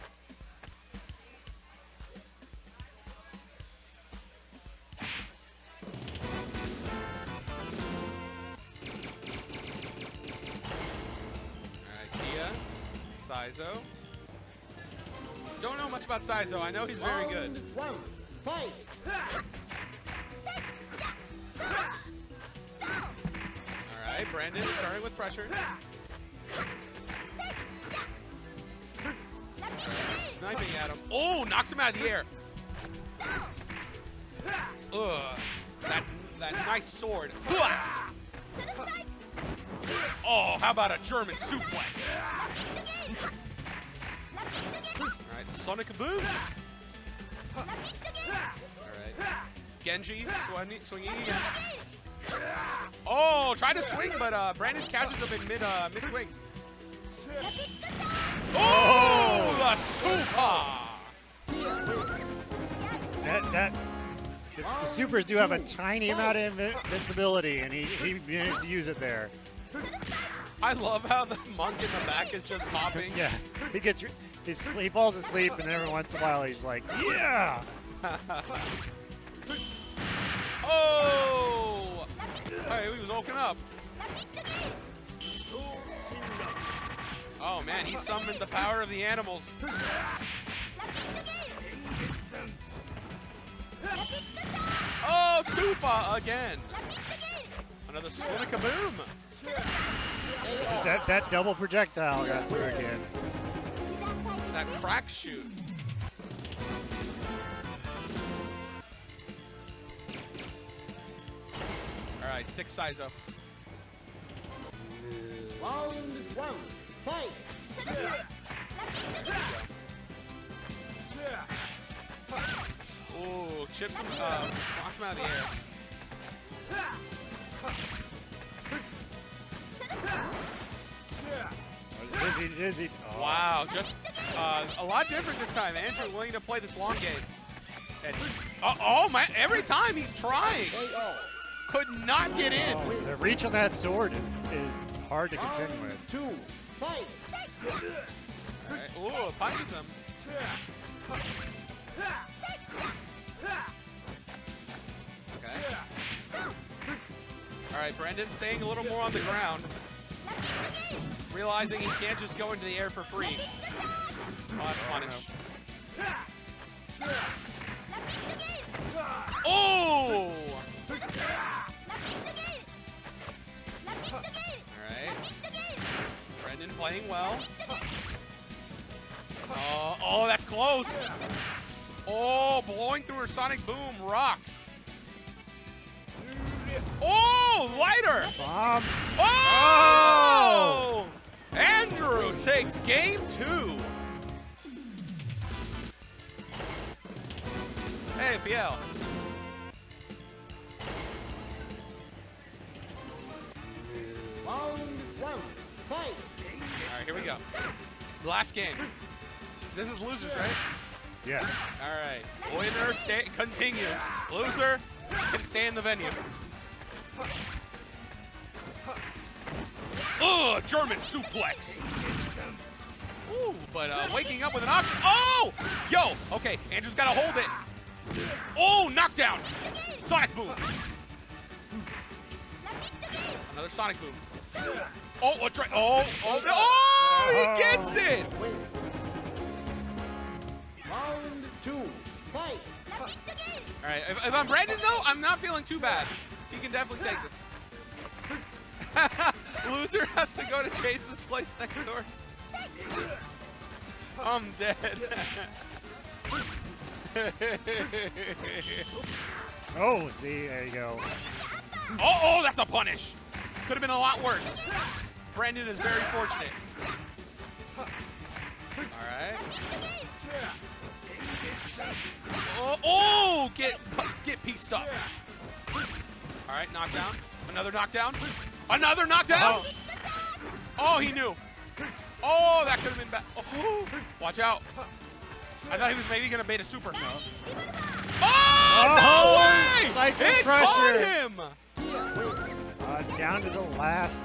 Saizo. Don't know much about Saizo. I know he's very good. Round 1, fight! All right, Brandon starting with pressure. Sniping at him. Oh, knocks him out of the air. Ugh. That nice sword. Oh, how about a German suplex? All right, Sonic Boom. All right, Genji swinging again. Oh, tried to swing, but Brandon catches him in mid-swing. Oh, the super! The supers do have a tiny amount of invincibility, and he managed to use it there. I love how the monk in the back is just hopping. Yeah, he falls asleep, and every once in a while he's like, yeah! Oh! Hey, he was woken up. Oh man, he summoned the power of the animals. Oh, Super again. Another Sonic Boom. That double projectile got through again. That crack shoot. All right, stick Saizo. Round 1, fight! Ooh, chips him, knocks him out of the air. Dizzy. Oh. Wow, just a lot different this time. Andrew willing to play this long game. And oh my! Every time he's trying, could not get in. Oh, the reach on that sword is hard to contend with. 2, fight! All right. Ooh, punches him. Okay. All right, Brendan staying a little more on the ground. Realizing he can't just go into the air for free. Oh, that's punish. Oh! Alright. Brendan playing well. Oh, that's close. Oh, blowing through her Sonic Boom rocks. Oh, lighter. Bomb. Oh! Andrew takes game 2. Hey, PL. Round 1, fight! All right, here we go. Last game. This is losers, right? Yes. All right. Winner continues. Loser can stay in the venue. Ugh, German suplex. Ooh, but waking up with an option. Oh! Yo! Okay, Andrew's got to hold it. Oh, knockdown. Sonic Boom. Another Sonic Boom. Oh, he gets it! All right, if I'm Brandon, though, I'm not feeling too bad. He can definitely take this. Loser has to go to Chase's place next door. I'm dead. Oh, see, there you go. Oh, that's a punish. Could have been a lot worse. Brandon is very fortunate. All right. Oh, get pieced up. All right, knockdown. Another knockdown. Another knockdown. Oh, he knew. Oh, that could have been bad. Oh, watch out. I thought he was maybe going to bait a super. Oh, no way! Psycho It Crusher. caught him. Down to the last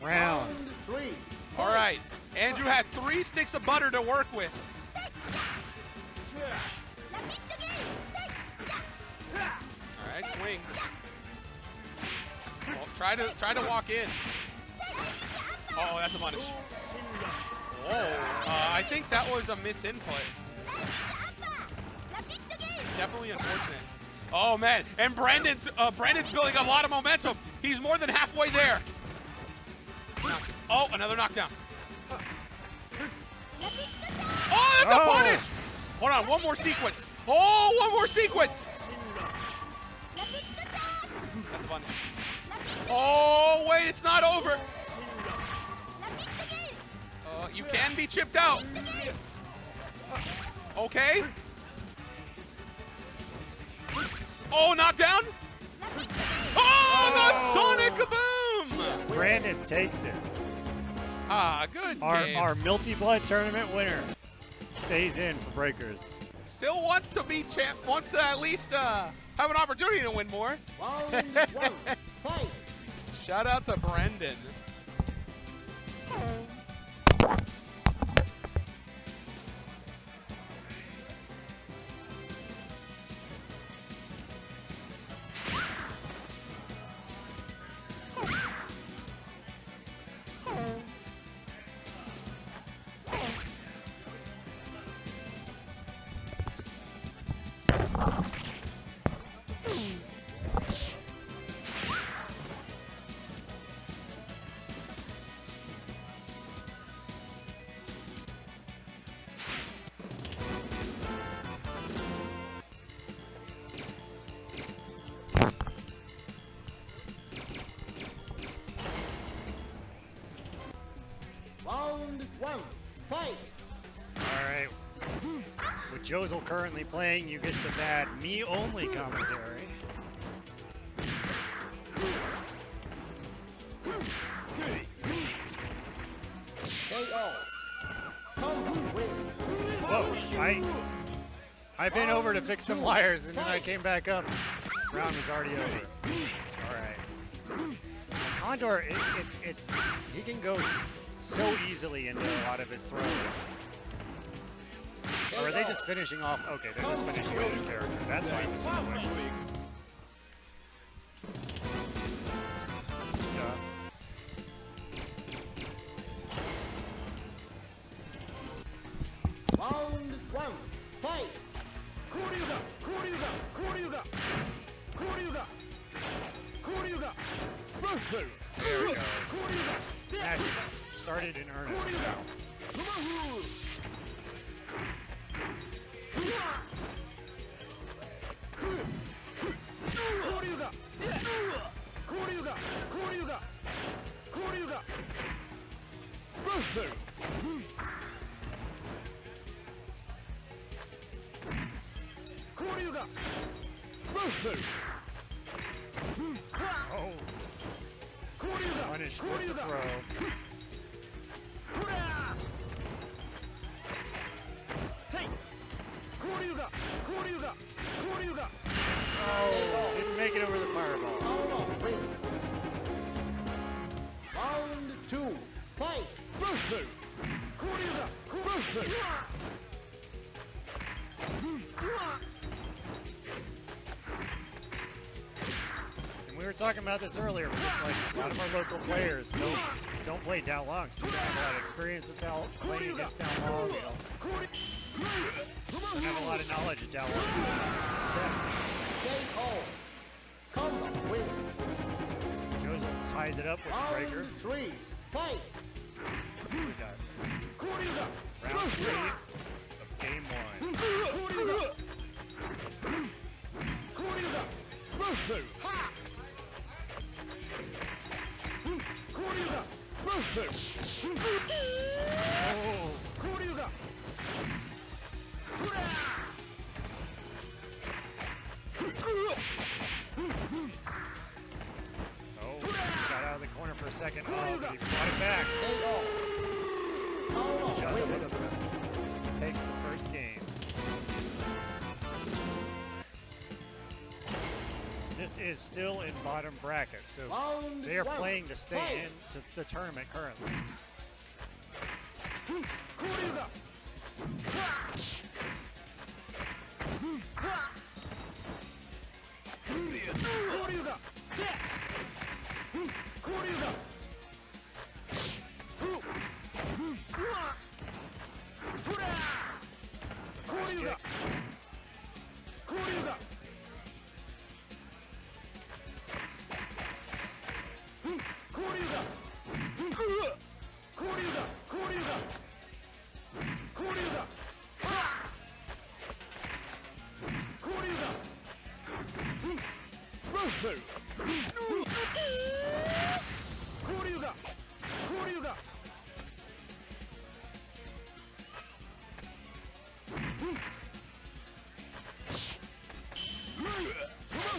round. Round 3. All right, Andrew has 3 sticks of butter to work with. All right, swings. Well, try to walk in. Oh, that's a punish. Oh, I think that was a misinput. Definitely unfortunate. Oh man, and Brandon's building a lot of momentum. He's more than halfway there. Oh, another knockdown. Oh, that's a punish. Hold on, one more sequence. Oh, one more sequence. That's a punish. Oh, wait, it's not over. You can be chipped out. Okay. Oh, knockdown. Oh, the Sonic Kaboom. Brandon takes it. Ah, good games. Our Melty Blood tournament winner stays in for breakers. Still wants to be champ, wants to at least have an opportunity to win more. Round 1. Fight. Shout out to Brendan. Round 1. Fight. All right. With Jozel currently playing, you get the bad me-only commentary. KO. Come win. Whoa, I've been over to fix some wires, and then I came back up. Round was already over. All right. Condor, he can go so easily into a lot of his throws. Or are they just finishing off? Okay, they're just finishing off the character. That's why he's so quick. Round 1. Fight. There we go. Match started in earnest. Oh. Punish with the throw. Oh, didn't make it over the fireball. Round 2. Fight. And we were talking about this earlier, but just like a lot of our local players don't play Dao Long, so we don't have a lot of experience with playing against Dao Long. Don't have a lot of knowledge of Dao Long. KO. Combo win. Joseph ties it up with the breaker. Round 3. Fight. We got round 3 of game 1. Oh, got out of the corner for a second. Oh, but he brought it back. Justin takes the first game. This is still in bottom bracket, so they are playing to stay into the tournament currently.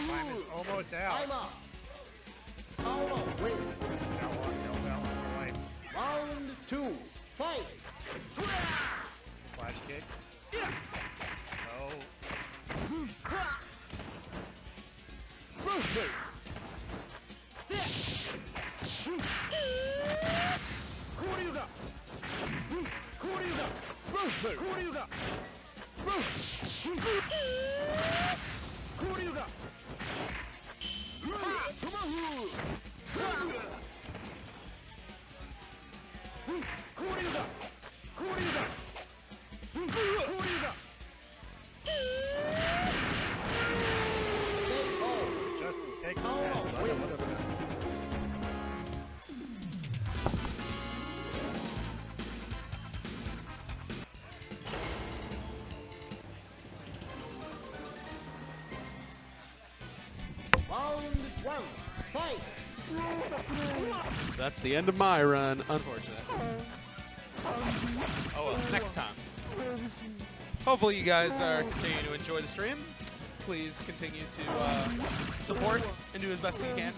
Time is almost out. Time up. Power win. Now for life. Round 2. Fight. Flash kick. Oh. Justin takes the match. Round 1. Fight. That's the end of my run, unfortunate. Oh well, next time. Hopefully you guys are continuing to enjoy the stream. Please continue to support and do as best as you can.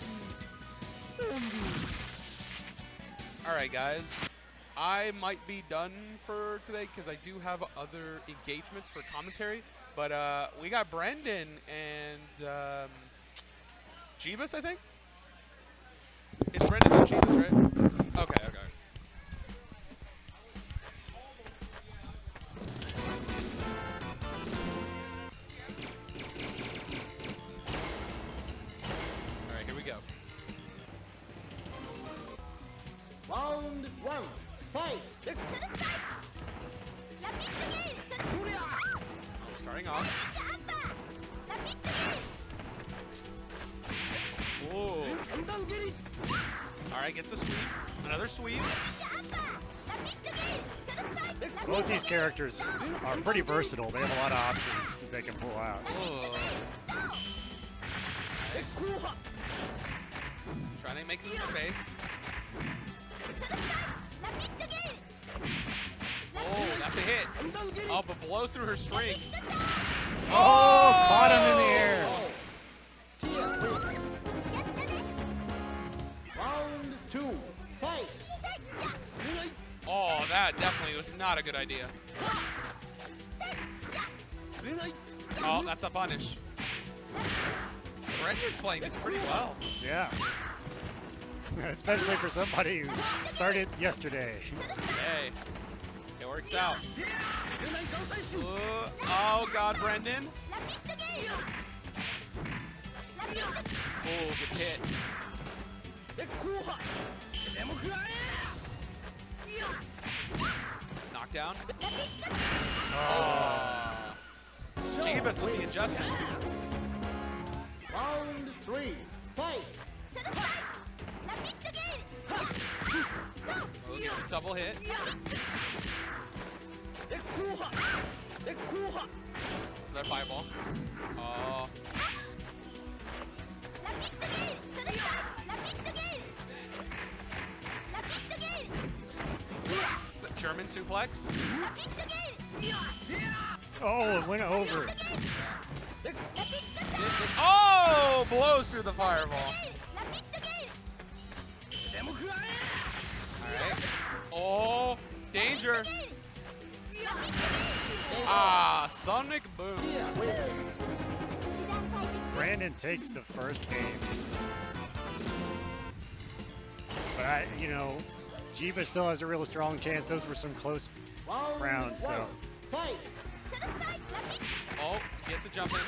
Alright guys, I might be done for today because I do have other engagements for commentary, but we got Brendan and Jeebus, I think? It's Brendan and Jeebus, right? Okay, okay. Alright, here we go. Round 1. Fight. Starting off. Whoa. Alright, gets the sweep. Another sweep. Both these characters are pretty versatile. They have a lot of options that they can pull out. Whoa. Trying to make some space. Oh, that's a hit. Oh, but blows through her string. Oh, caught him in the air. Round 2. Fight. Oh, that definitely was not a good idea. Oh, that's a punish. Brendan's playing this pretty well. Yeah. Especially for somebody who started yesterday. Hey, it works out. Oh, God, Brendan. Oh, gets hit. Knockdown. Oh. Jeebus with the adjustment. Round 3. Fight. Oh, gets a double hit. That fireball. Oh. The German suplex. Oh, it went over. Oh, blows through the fireball. All right. Oh, danger. Ah, Sonic Boom. Brandon takes the first game. But you know, Jiva still has a real strong chance. Those were some close Round rounds, 1. so. Fight. Oh, gets a jump in.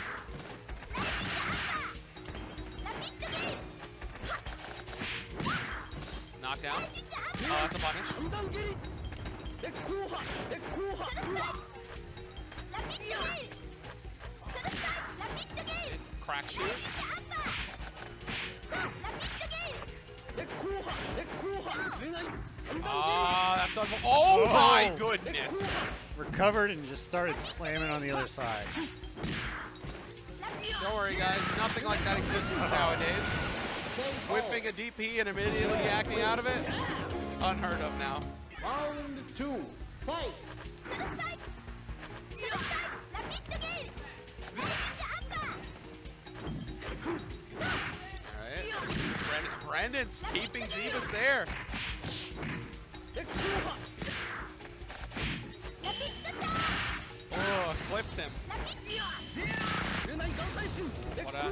Knockdown. Oh, that's a punish. Crack shoot. Ah, that's a. Oh my goodness. Recovered and just started slamming on the other side. Don't worry, guys. Nothing like that exists nowadays. Whiffing a DP and immediately acting out of it, unheard of now. Round 2. Fight. All right. Brandon's keeping Jeebus there. Oh, flips him. What a...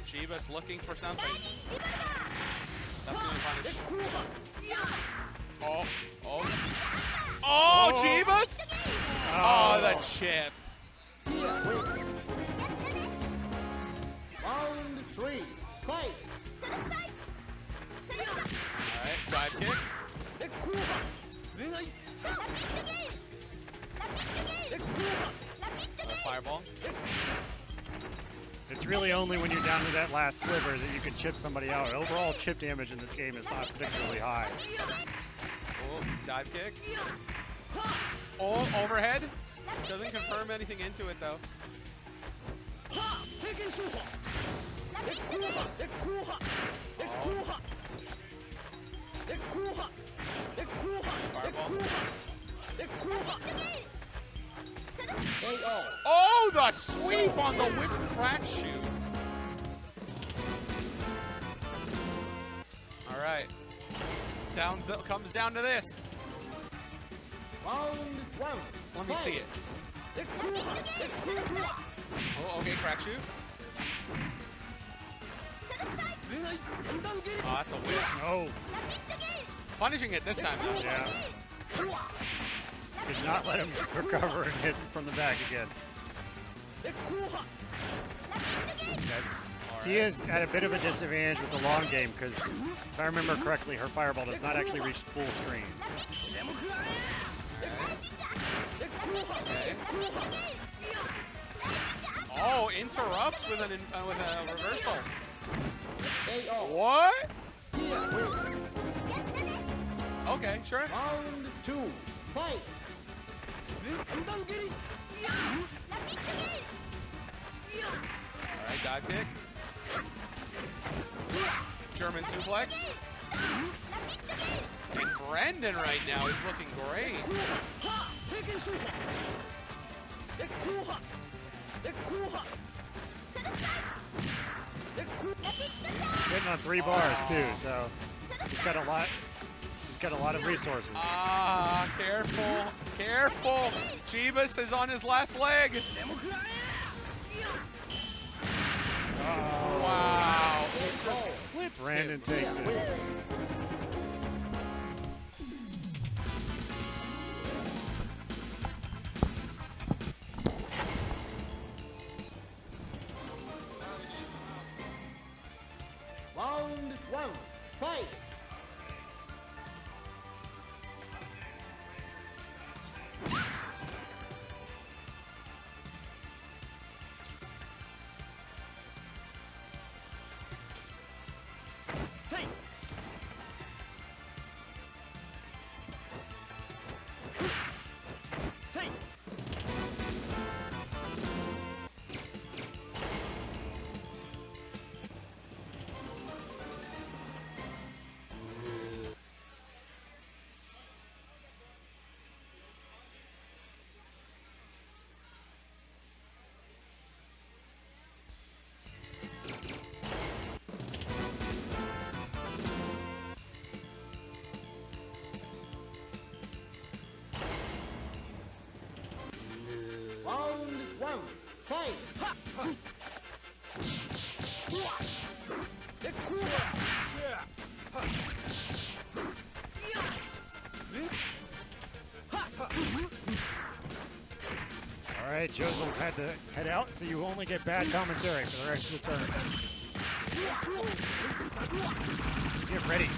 Jeebus looking for something. That's gonna punish. Oh, oh. Oh, Jeebus! Oh, the chip. Round 3. Fight. Alright, dive kick. Fireball. It's really only when you're down to that last sliver that you can chip somebody out. Overall chip damage in this game is not particularly high. Oh, dive kick. Oh, overhead. Doesn't confirm anything into it though. Oh. Fireball. Oh, the sweep on the whip crack shoot. All right. Comes down to this. Round 1. Let me see it. Oh, okay, crack shoot. Oh, that's a whip. Oh, Punishing it this time though. yeah. Did not let him recover and hit from the back again. Tia's at a bit of a disadvantage with the long game because, if I remember correctly, her fireball does not actually reach full screen. Okay. Oh, interrupts with a reversal. What? Okay, sure. Round 2. Fight. All right, dive kick. German suplex. And Brandon right now is looking great. He's sitting on 3 bars too, so he's got a lot. He's got a lot of resources. Ah, careful, careful. Jeebus is on his last leg. Oh, Wow, it just flips Brandon him. takes it. Round 1. Fight. Round 1. Fight. All right, Josel's had to head out, so you only get bad commentary for the rest of the tournament. Get ready.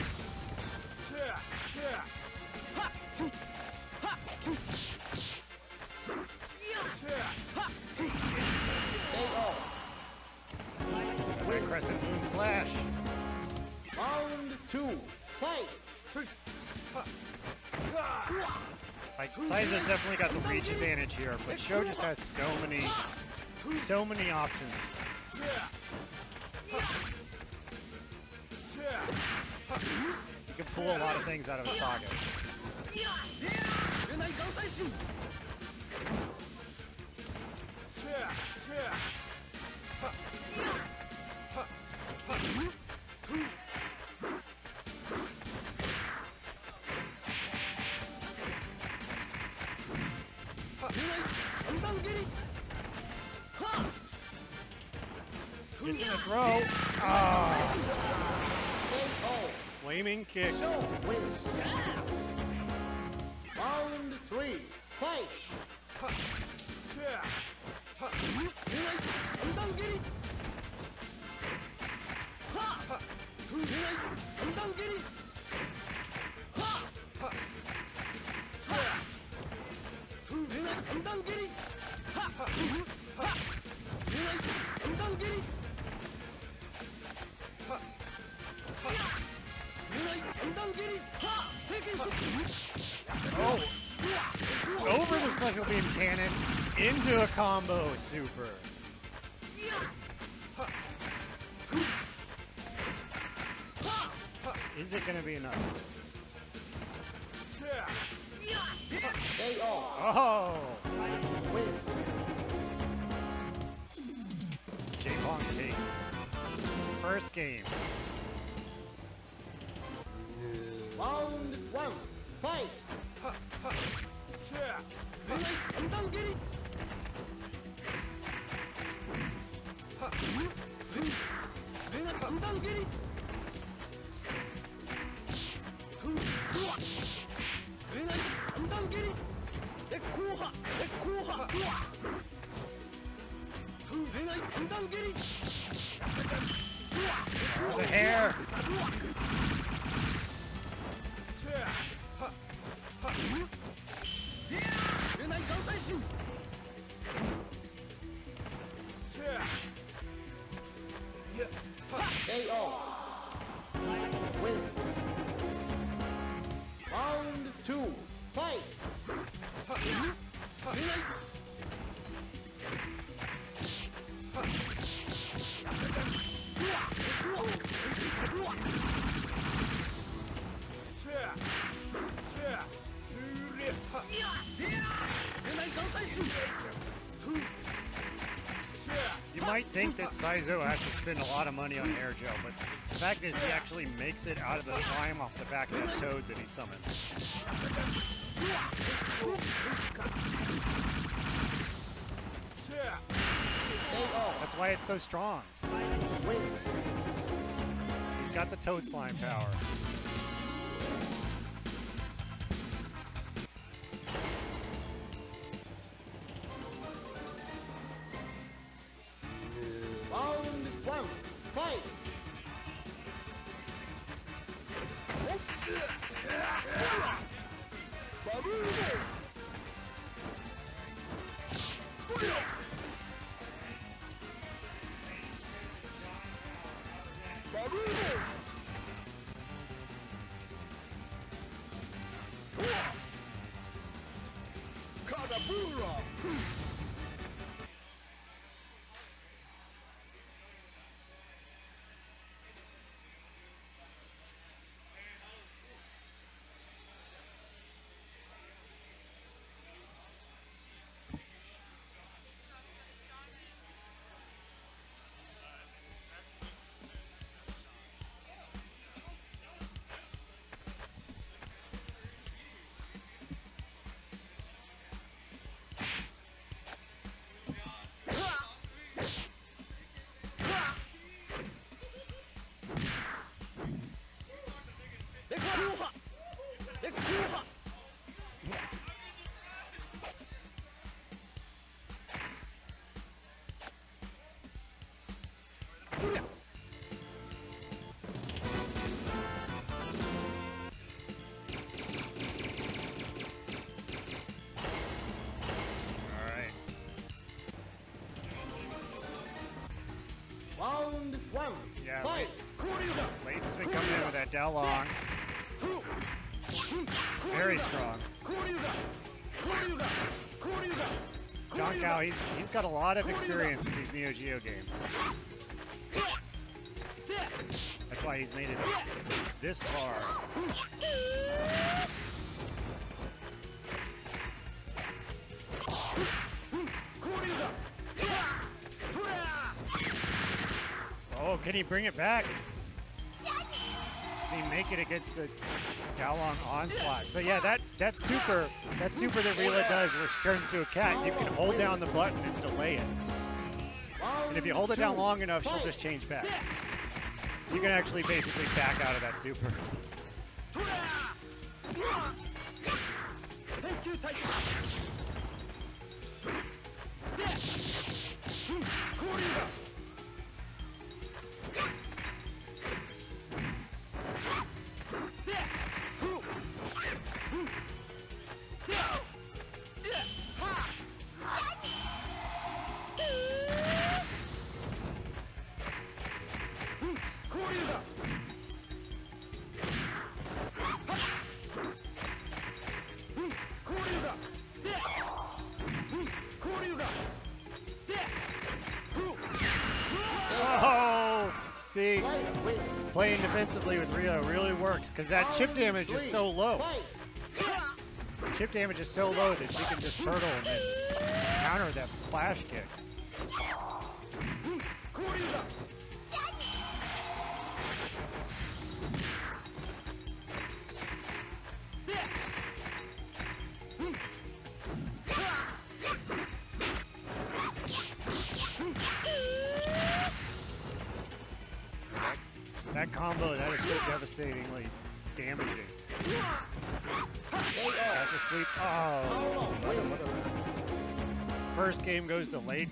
Quick crescent moon slash. Round 2. Fight. Like, Saiza's definitely got the reach advantage here, but Sho just has so many options. He can pull a lot of things out of his pocket. Gets in a throw. Ah. Flaming kick. Round 3. Fight. Oh! Over the special beam cannon into a combo super. Is it gonna be enough? Oh! J-Long takes first game. Round 1. Fight. The hair. KO. Win. Round 2. Fight. You might think that Saizo has to spend a lot of money on air gel, but the fact is he actually makes it out of the slime off the back of that toad that he summoned. That's why it's so strong. He's got the toad slime power. Round 1. Fight. Round 1. Yeah, Fight. Layton's been coming in with that down long. Very strong. John Cow, he's got a lot of experience with these Neo Geo games. That's why he's made it this far. Oh, can he bring it back? Can he make it against the Dowlong onslaught? So yeah, that super that Rila does, which turns into a cat, you can hold down the button and delay it. And if you hold it down long enough, she'll just change back. So you can actually basically back out of that super. Oh, see, playing defensively with Rio really works because that chip damage is so low. Chip damage is so low that she can just turtle and then counter that flash kick. That combo, that is so devastatingly damaging. Got the sweep. Oh. First game goes to Layton.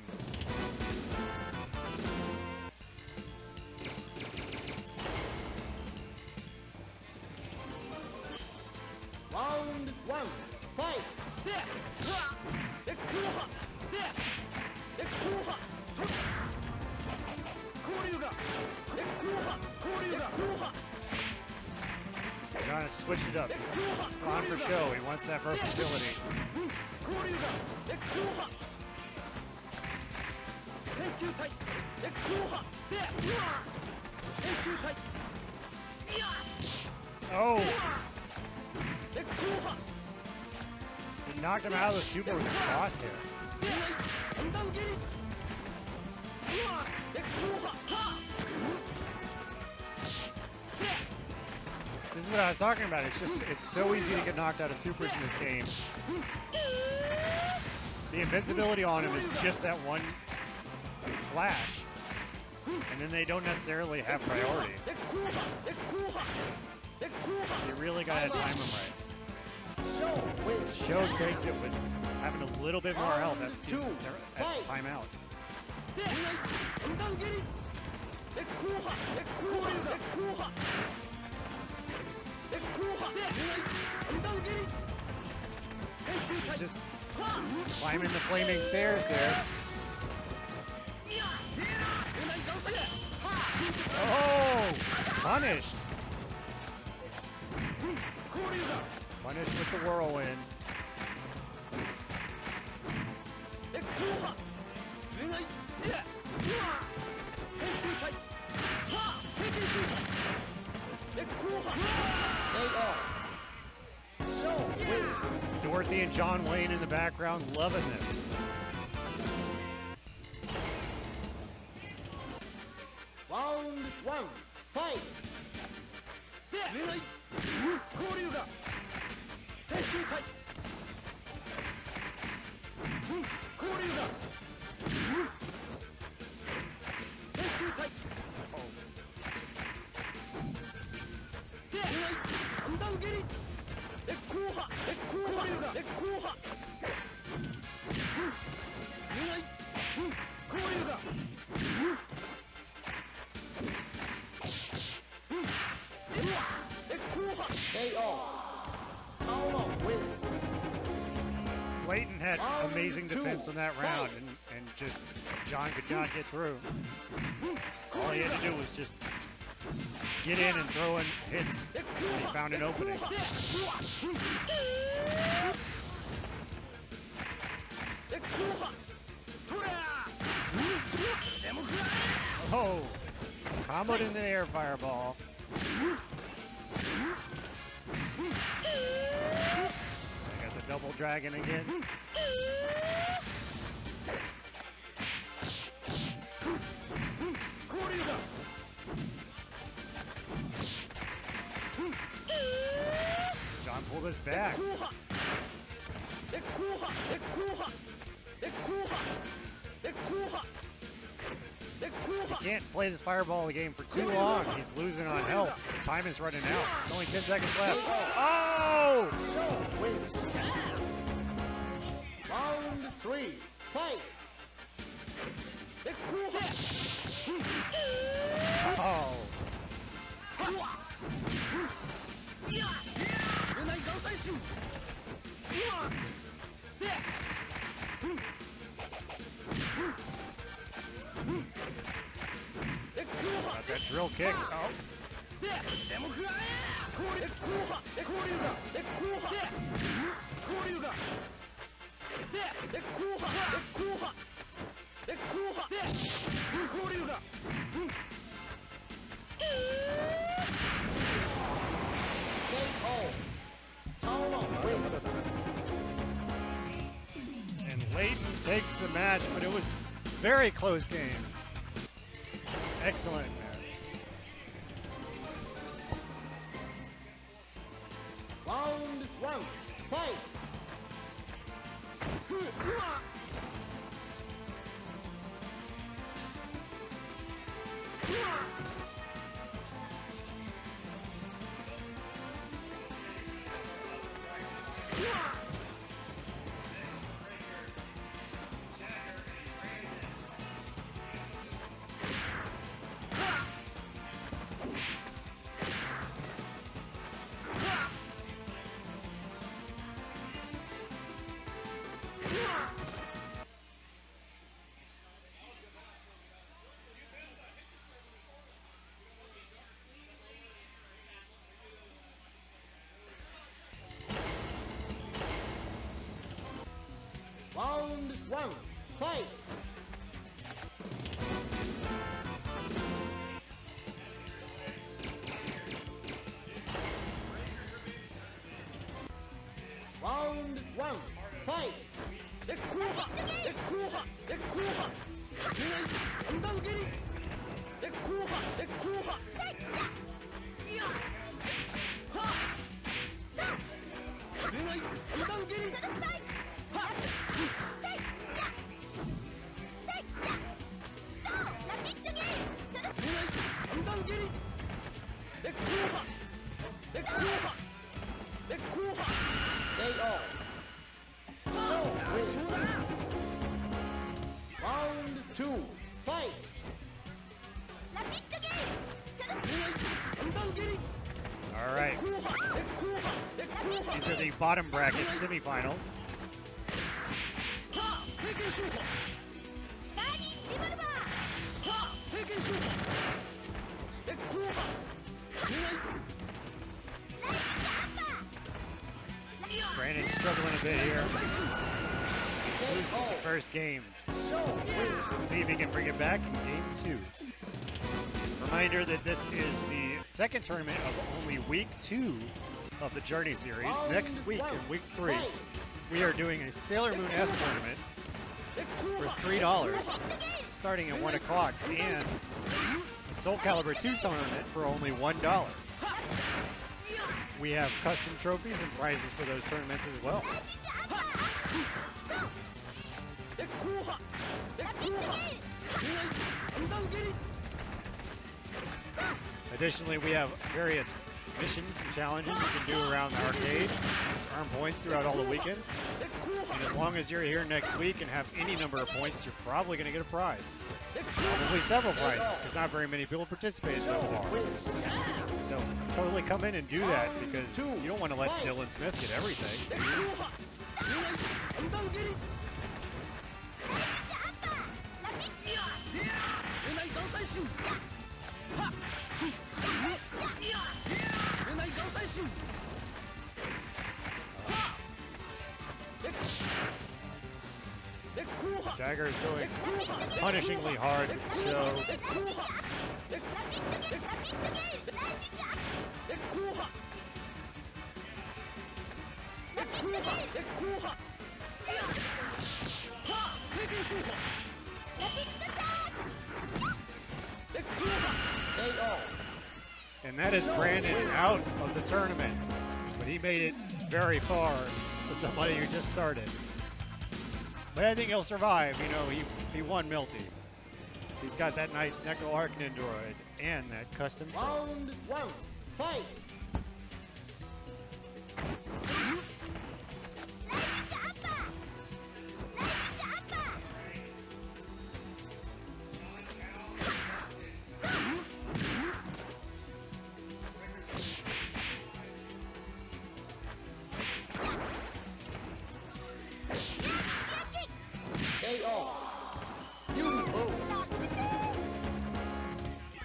Round 1. Fight. Trying to switch it up. He's on for show. He wants that versatility. Oh! He knocked him out of the super with a crosshair. This is what I was talking about. It's so easy to get knocked out of supers in this game. The invincibility on him is just that one flash. And then they don't necessarily have priority. You really gotta time them right. Show takes it with having a little bit more health at timeout. Just climbing the flaming stairs there. Oh! Punished! Punished with the whirlwind. Dorothy and John Wayne in the background loving this. Round 1. Fight. KO. Paolo wins. Layton had amazing defense in that round, and just John could not get through. All he had to do was just get in and throw in hits, and he found an opening. Oh, comboed in the air fireball. I got the double dragon again. John pulled us back. He can't play this fireball game for too long. He's losing on health. The time is running out. There's only 10 seconds left. Oh! Round 3, fight! Oh. Got that drill kick. Oh. And Layton takes the match, but it was very close games. Excellent. Round 1, fight! Round 1, fight! Round 1, fight! Round 2, fight! All right. These are the bottom bracket semifinals. Brandon's struggling a bit here. Loses the first game. See if he can bring it back in game 2. Reminder that this is the second tournament of only week 2 of the Journey series. Next week, in week 3, we are doing a Sailor Moon S tournament for $3, starting at 1 o'clock, and a Soul Calibur 2 tournament for only $1. We have custom trophies and prizes for those tournaments as well. Additionally, we have various missions and challenges you can do around the arcade to earn points throughout all the weekends. And as long as you're here next week and have any number of points, you're probably going to get a prize. Probably several prizes, because not very many people participated so far. So totally come in and do that, because you don't want to let Dylan Smith get everything. Jagger is going punishingly hard to show. And that is Brandon out of the tournament. But he made it very far for somebody who just started. But I think he'll survive. You know, he won Melty. He's got that nice Necro Arcanine droid and that custom. Round one, fight!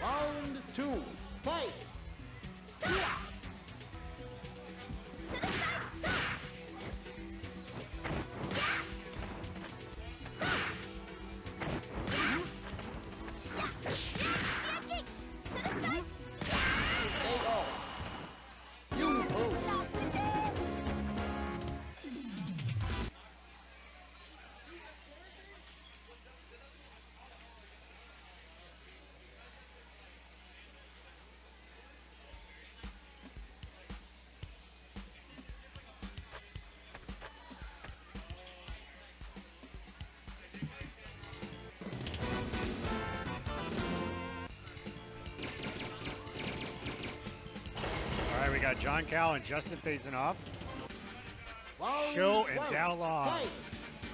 Round two, fight! All right, we got John Cal and Justin facing off. Round Show and one, Dowlaw. fight!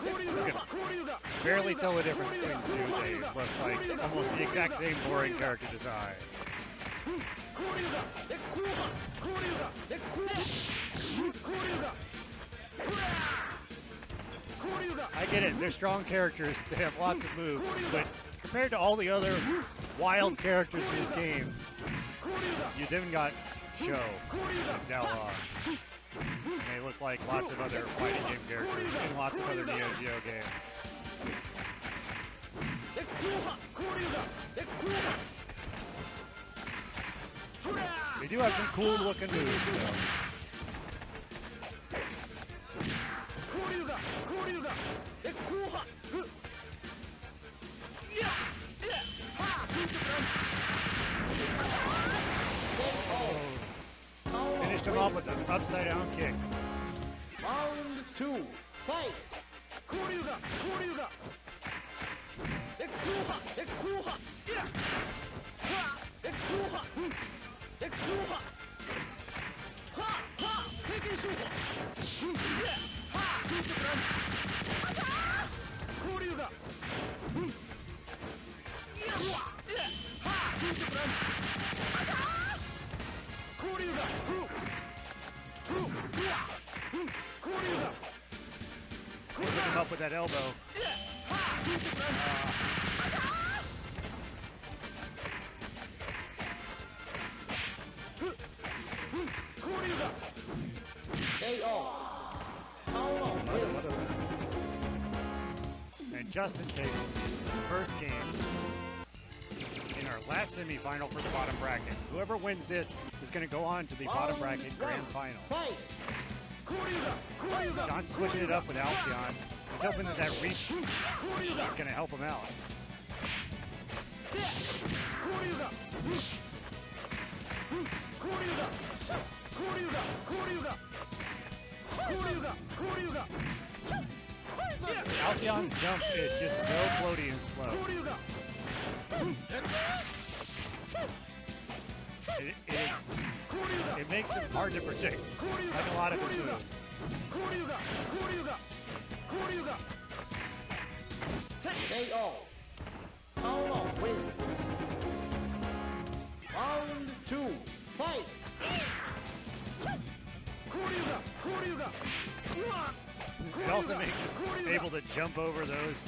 You can barely tell the difference between the two. They look like almost the exact same boring character design. I get it, they're strong characters, they have lots of moves, but compared to all the other wild characters in this game, you then got Show and Dowlaw. And they look like lots of other fighting game characters in lots of other Neo Geo games. They do have some cool looking moves though. Finished him off with an upside down kick. Round two, fight! Pick him up with that elbow. KO. And Justin takes the first game in our last semifinal for the bottom bracket. Whoever wins this is going to go on to the bottom bracket grand final. Fight! John's switching it up with Alcyon. He's hoping that that reach is going to help him out. Alcyon's jump is just so floaty and slow. It makes him hard to predict, like a lot of his moves. KO. Paolo wins. Round two, fight! It also makes him able to jump over those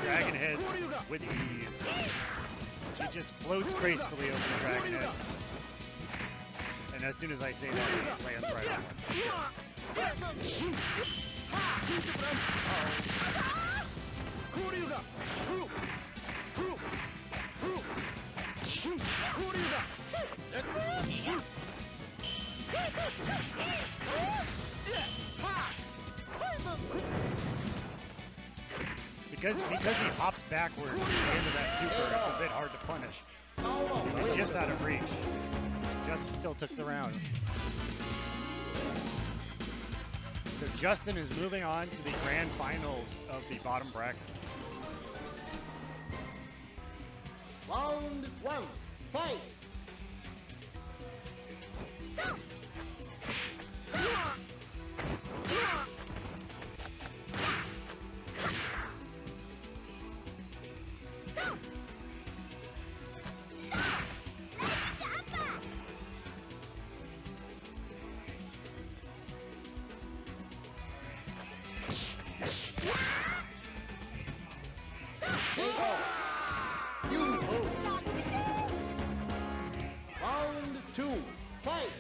dragon heads with ease. He just floats gracefully over the dragon heads. And as soon as I say that, he lands right on one. Because he hops backwards at the end of that super, it's a bit hard to punish. He's just out of reach. Justin still took the round. So Justin is moving on to the grand finals of the bottom bracket. Round 1, fight! Round 2, fight!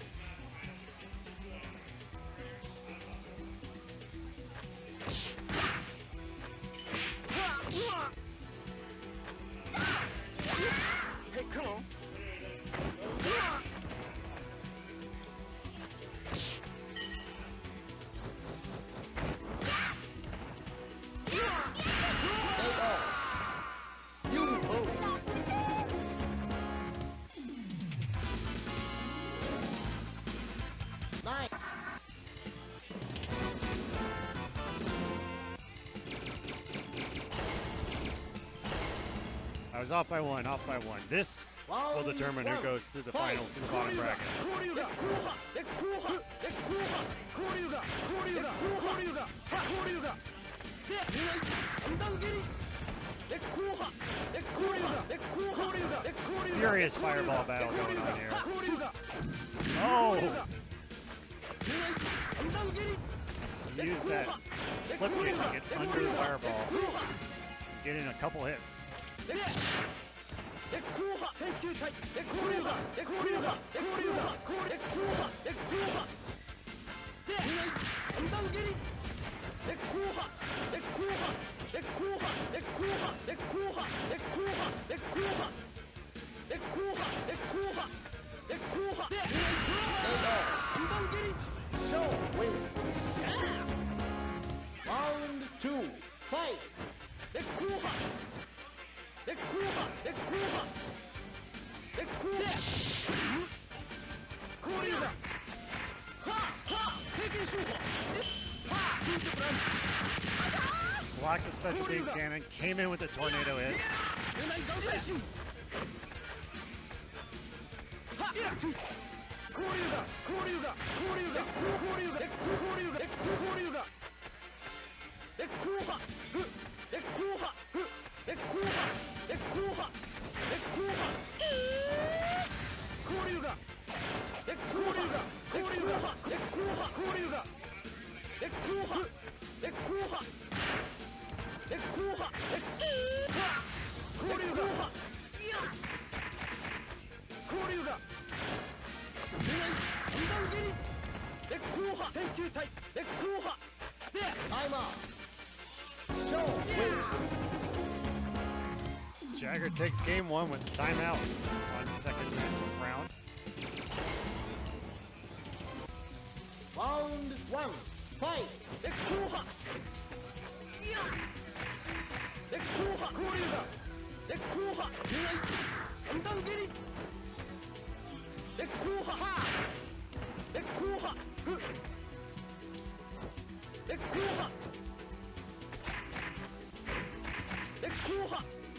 Hey, come on. I was off by one. This will determine who goes to the finals in the bottom bracket. Furious fireball battle going on here. Oh! He used that flip kick to get under the fireball. Get in a couple hits. Round 2, fight! Blocked the special beam cannon, came in with a tornado hit. Time out! Jagger takes game one with timeout on the second round. Round 1, fight!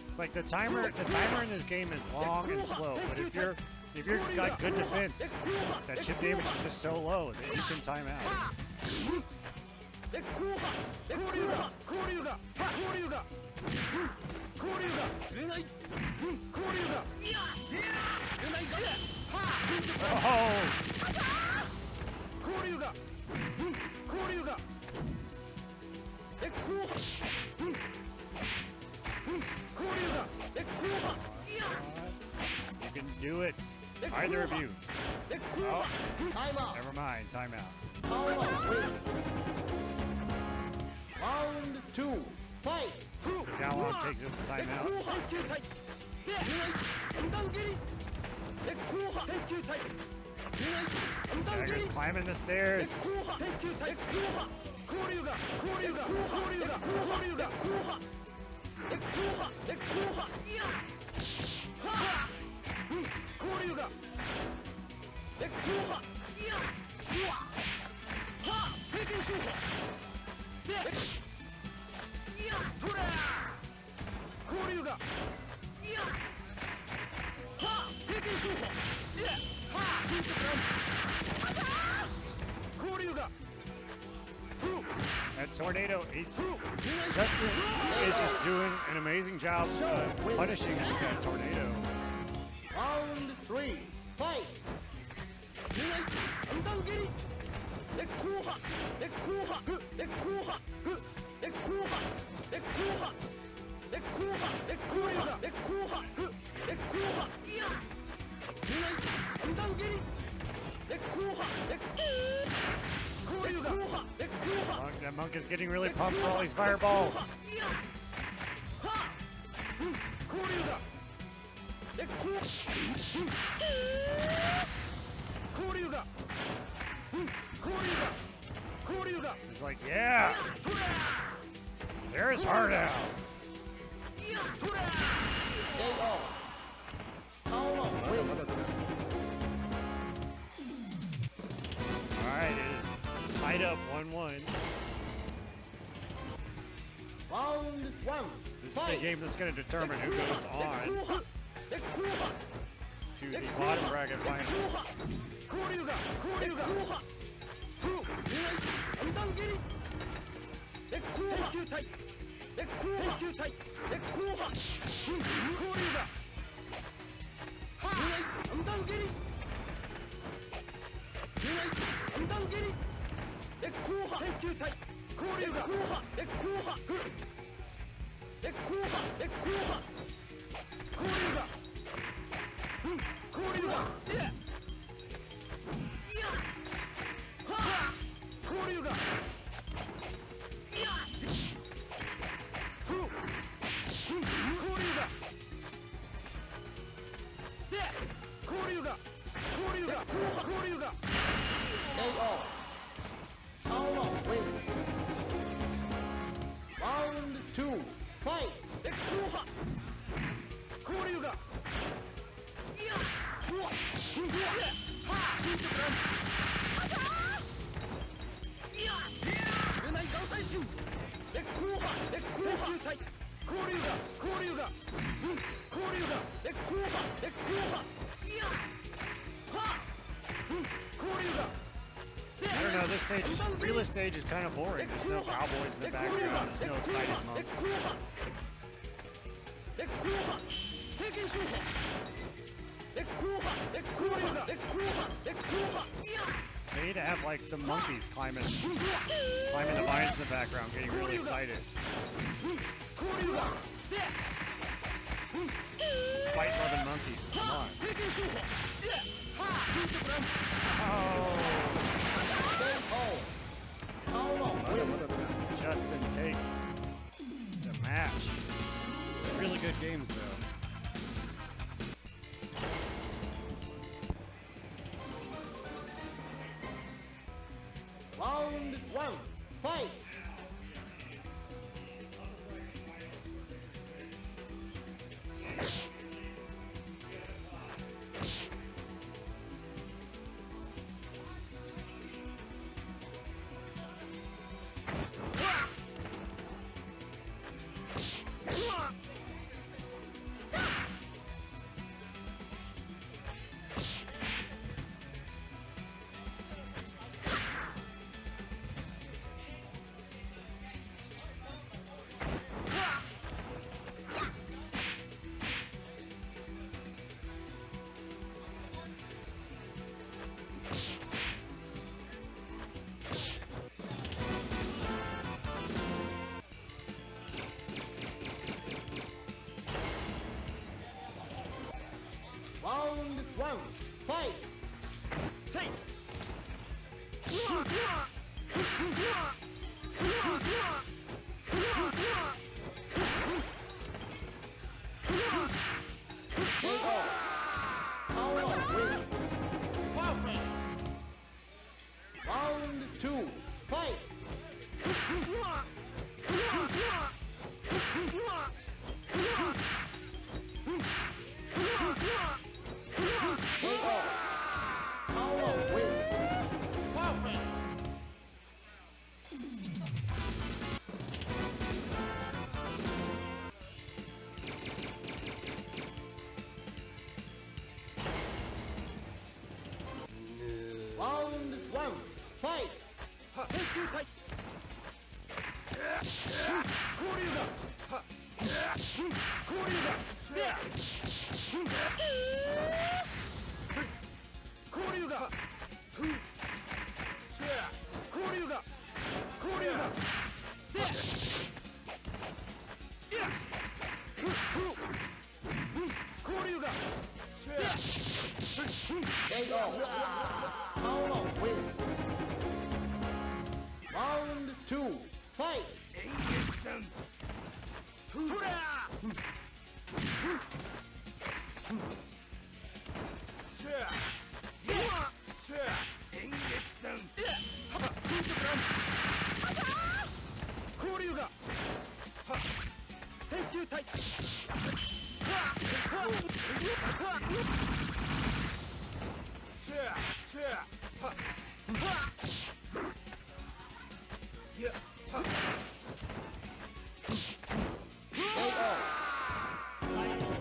It's like the timer in this game is long and slow, but if you've got good defense, that chip damage is just so low that you can time out. Oh! You can do it. Either of you. Oh, Time out. never mind. Timeout. Paolo wins. Round 2. Fight. So Galon takes it to timeout. Dagger's climbing the stairs. That tornado, Justin is just doing an amazing job punishing that tornado. Round 3. Fight. That monk is getting really pumped for all these fireballs. He's like, yeah, tear his heart out. KO. Paolo wins. All right, it is tied up 1-1. Round 1. This is the game that's going to determine who goes on to the bottom bracket finals. KO. Paolo wins. Round 2. Fight. I don't know, this stage, Real stage is kind of boring. There's no cowboys in the background. There's no excited monk. They need to have like some monkeys climbing the vines in the background, getting really excited. Fight loving monkeys, come on. Paolo wins. Justin takes the match. Really good games though. Round 1. Fight. fight. KO. Power win. Perfect. Round 2, fight. KO. Power win. Perfect. Round 1, fight. KO. Power win. Round 2, fight. KO.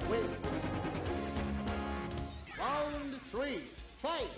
Win. Round 3, fight.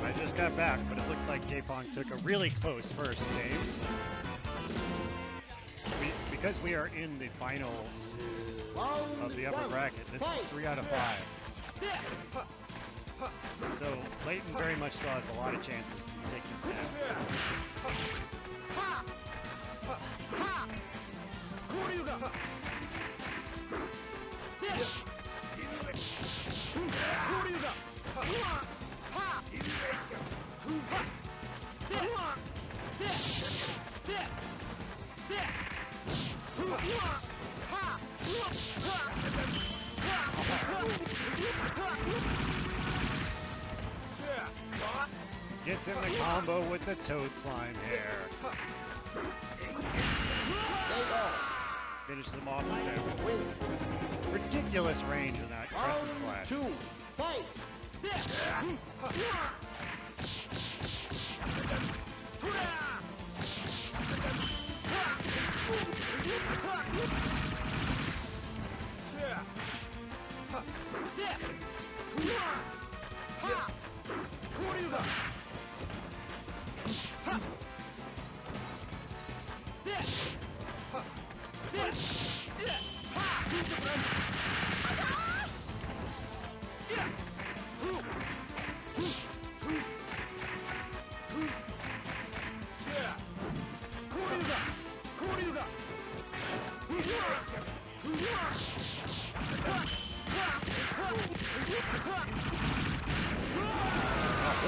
I just got back, but it looks like J-Pong took a really close first game. Because we are in the finals of the upper bracket, this is 3 out of 5. So Layton very much still has a lot of chances to take this match. Gets in the combo with the Toad Slime hair. Finishes them off with a ridiculous range in that crescent slash. 2, fight.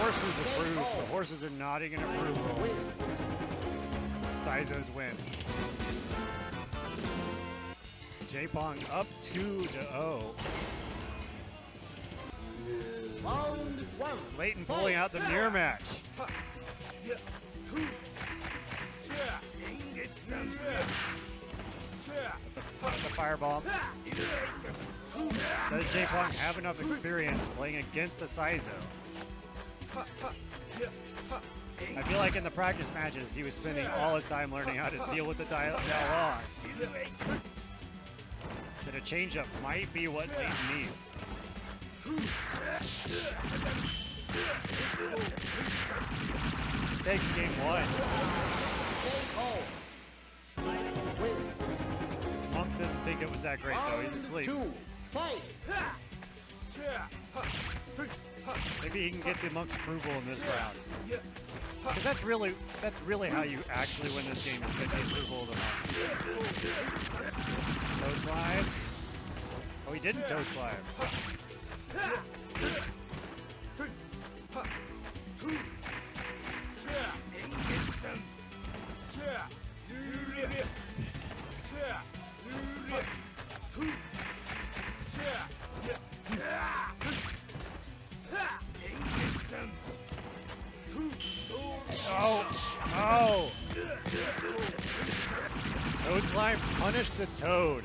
Horses approved. The horses are nodding in approval. Saizo's win. J-Pong up 2-0. Round 1. Layton pulling out the mirror match. The fireball. Does J-Pong have enough experience playing against the Saizo? I feel like in the practice matches, he was spending all his time learning how to deal with the dialogue. That a changeup might be what Leighton needs. Takes game 1. Monk didn't think it was that great though. He's asleep. 2, fight! Maybe he can get the Monk's approval in this round. Because that's really how you actually win this game, is get the approval of the Monk. Toad slide. Oh, he didn't toad slide. Oh, no! Toad slime punished the toad.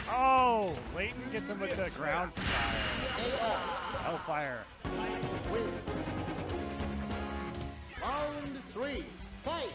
Oh, Leighton gets him with the ground fire. Hellfire. Round 3, fight!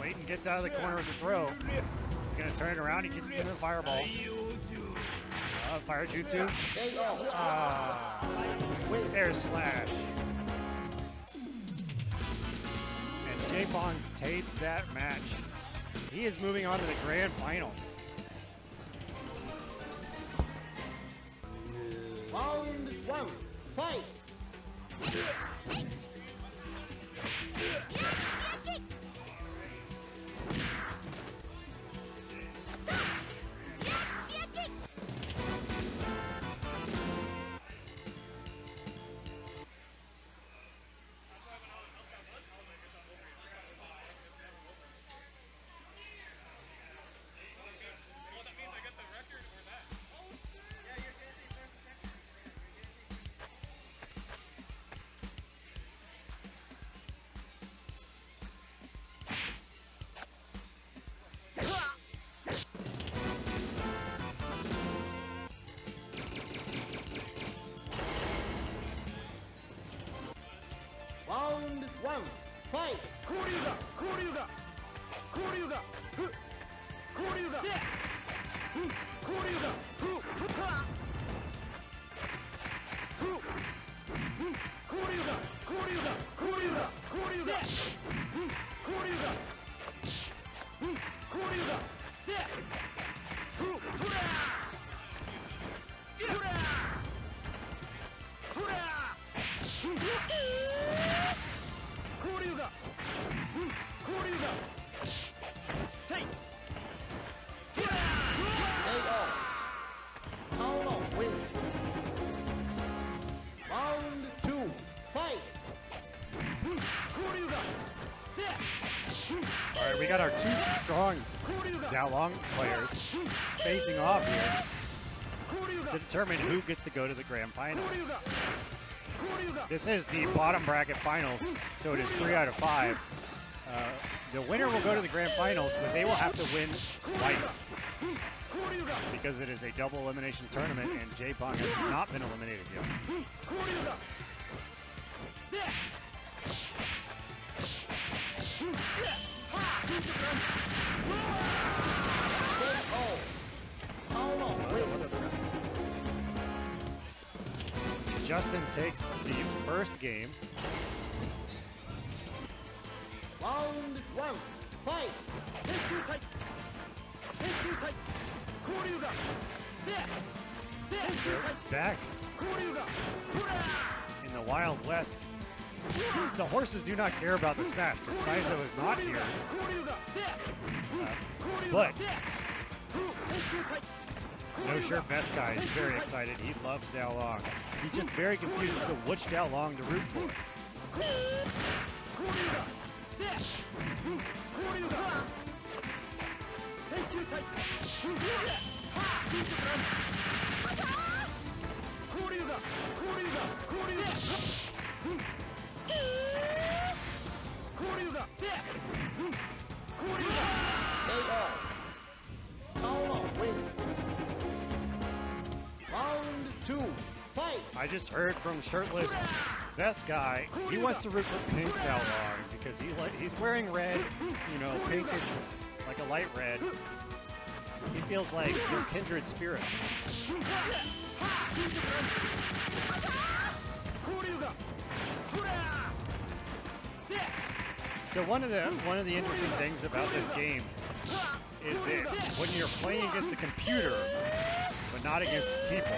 Leighton gets out of the corner with the throw. He's gonna turn it around. He gets into the fireball. Fire jutsu. Air slash. And J-Bong takes that match. He is moving on to the grand finals. Round 1, fight! Round 1, fight! Round 2, fight! All right, we got our two strong Dalong players facing off here to determine who gets to go to the grand final. This is the bottom bracket finals, so it is 3 out of 5. The winner will go to the grand finals, but they will have to win twice because it is a double elimination tournament, and J-Pong has not been eliminated yet. Justin takes the first game. Round 1, fight! Back in the Wild West. The horses do not care about the smash because Saizo is not here. No shirt vest guy is very excited. He loves Dao Long. He's just very confused as to which Dao Long to root for. Round 2, fight! I just heard from shirtless vest guy. He wants to root for pink Dao Long because he's wearing red. You know, pink is like a light red. He feels like you're kindred spirits. So one of the interesting things about this game is that when you're playing against the computer, but not against people,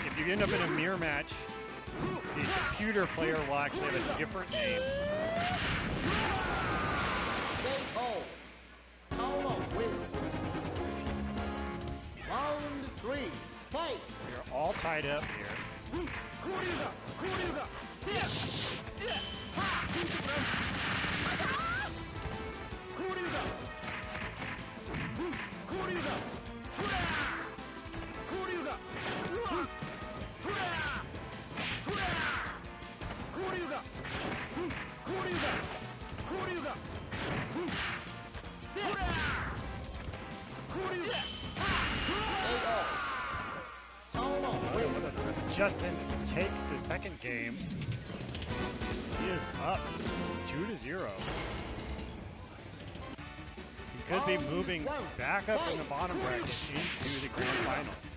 if you end up in a mirror match, the computer player will actually have a different name. KO. Paolo wins. Round 3, fight! We're all tied up here. Paolo wins. Justin takes the second game. He is up 2-0. He could be moving back up in the bottom bracket into the grand finals.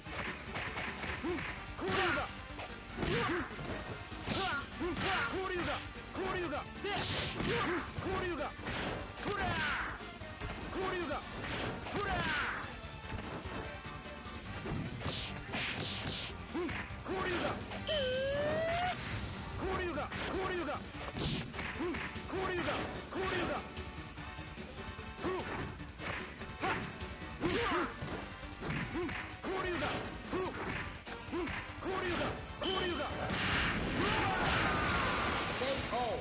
KO.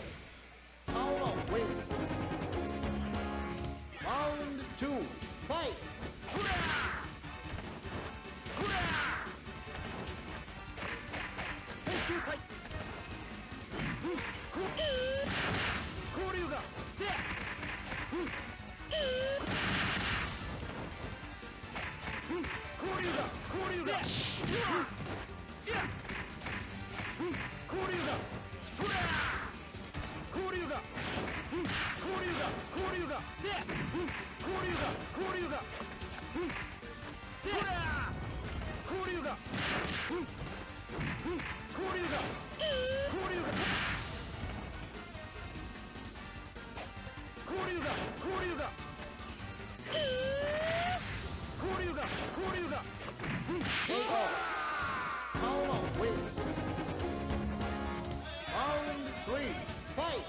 Paolo wins. Round 2, fight! KO. Paolo wins. Round 3, fight!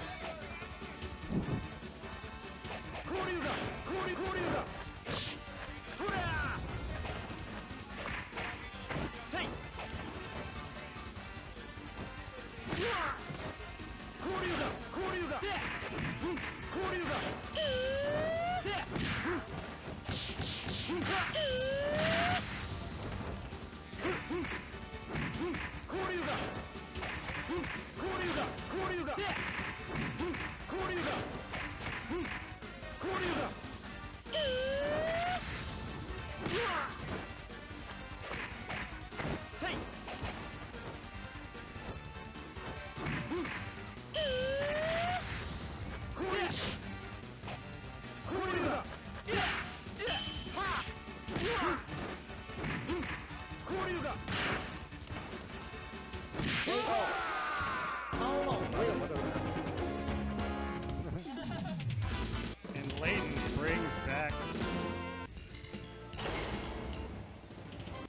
KO. Paolo wins. And Layton brings back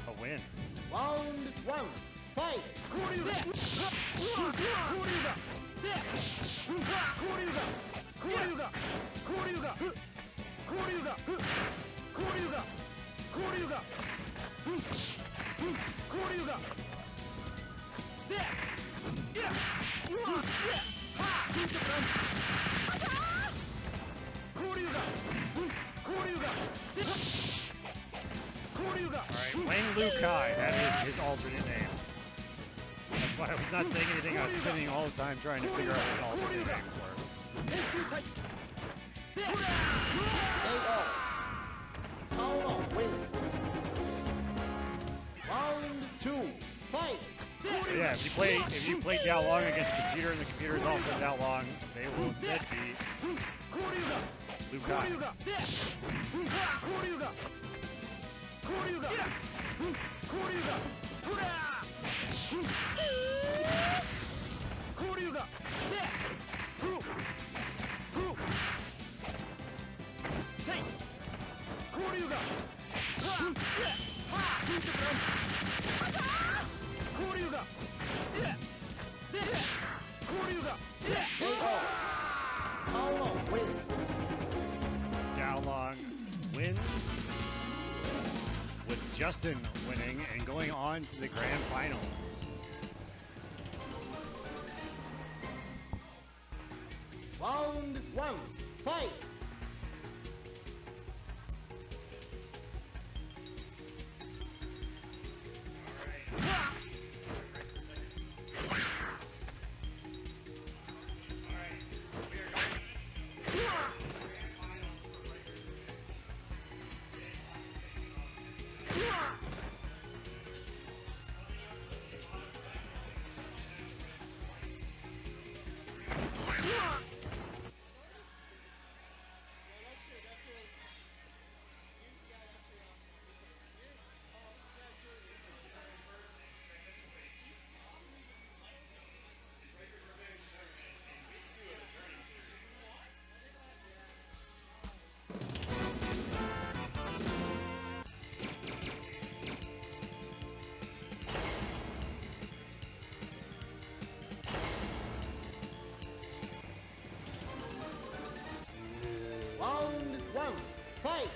a win. Round 1, fight! Alright, Wang Lu Kai, that is his alternate name. That's why I was not saying anything. I was spending all the time trying to figure out what alternate names were. KO. Count on win. Round 2. Fight. Yeah, if you play Dao Long against the computer and the computer is also Dao Long, they will instead be Liu Kai. Count on win. Dao Long wins, with Justin winning and going on to the grand finals. Round 1. Fight. Round 1. Fight.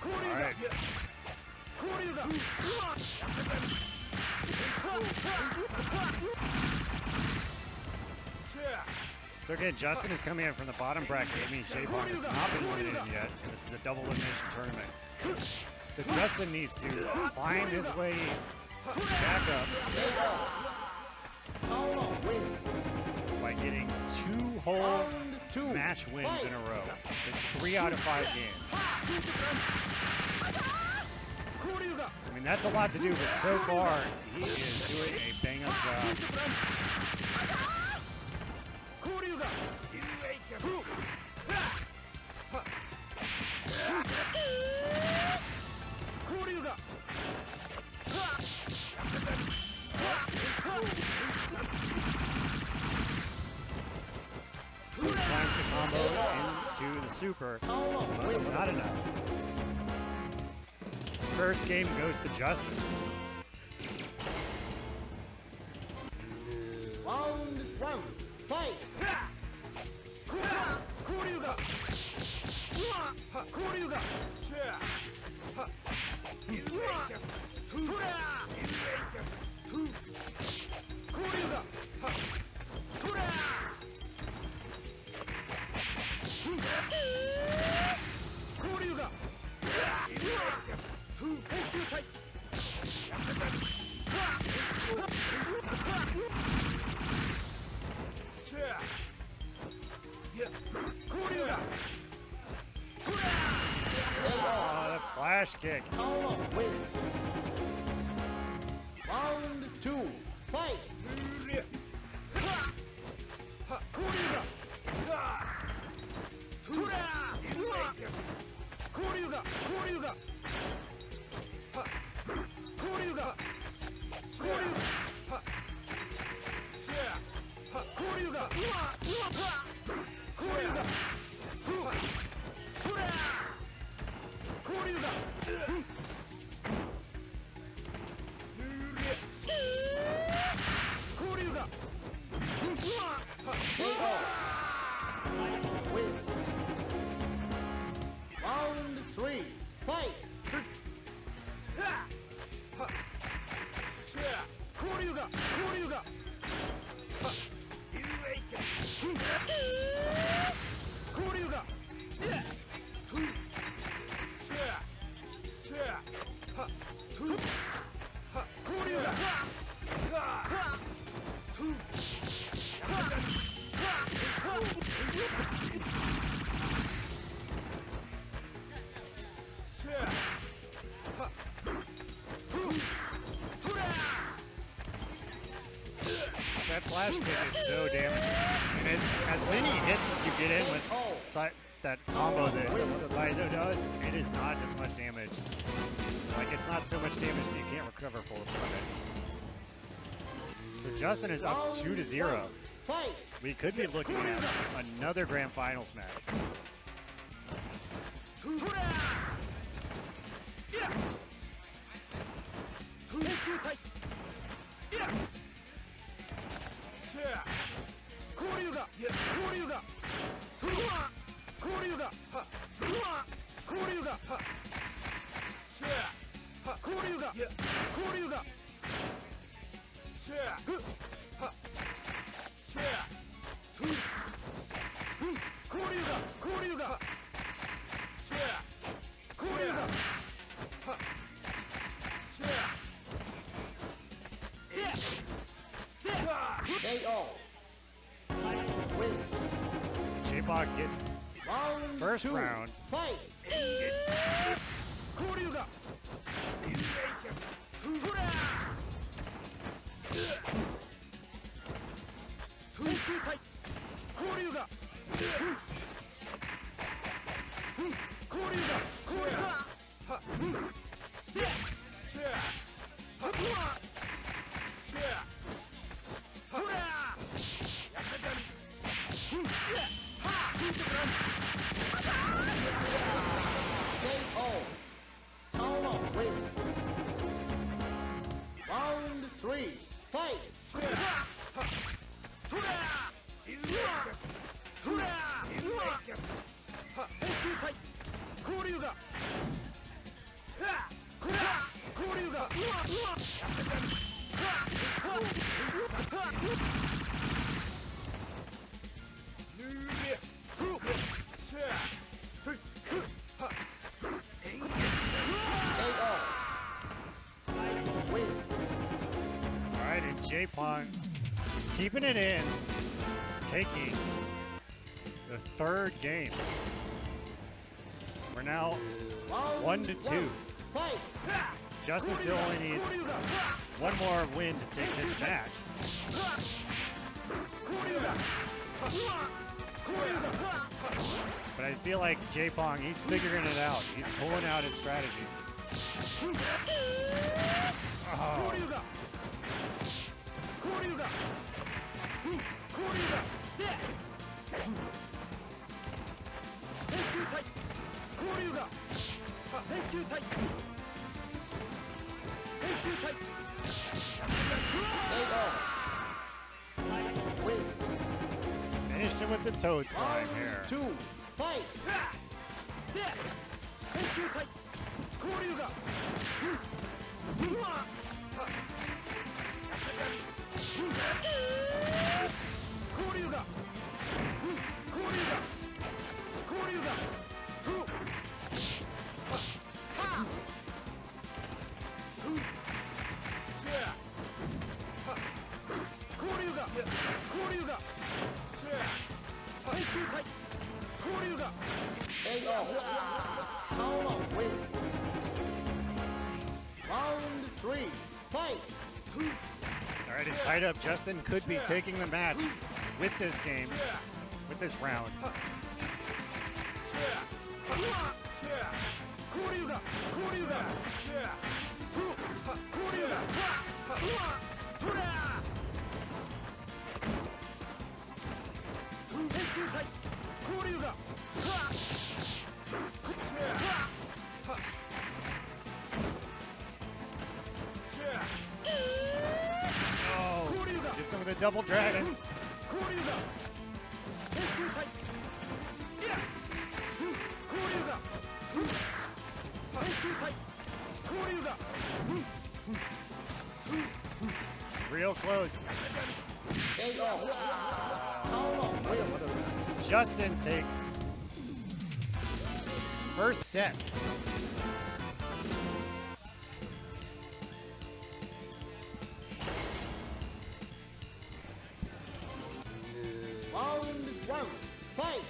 Alright. So again, Justin is coming in from the bottom bracket. That means J-Bong has not been eliminated yet, and this is a double elimination tournament. So Justin needs to find his way back up Count on win. by getting 2 whole Round 2. match wins in a row. 3 out of 5 games. I mean, that's a lot to do, but so far, he is doing a bang-up job. Slams the combo into the super, but not enough. First game goes to Justin. Round 1. Fight. Oh, the flash kick. Count on win. Round 2. Fight. flash kick is so damaging. And it's as many hits as you get in with that combo that Saizo does, it is not as much damage. Like, it's not so much damage that you can't recover from it. So Justin is up 2-0. We could be looking at another grand finals match. J-Bog gets first round. Round 3, fight! Alright, and J-Pong keeping it in, taking the third game. We're now 1-2. Justin still only needs one more win to take this match. But I feel like J-Pong, he's figuring it out. He's pulling out his strategy. Oh. Finished him with the toad slime here. 2, fight! Round 3, fight! All right, it's tied up. Justin could be taking the match with this game, with this round. Oh, did some of the double dragon. Real close. Justin takes first set. Round 1, fight!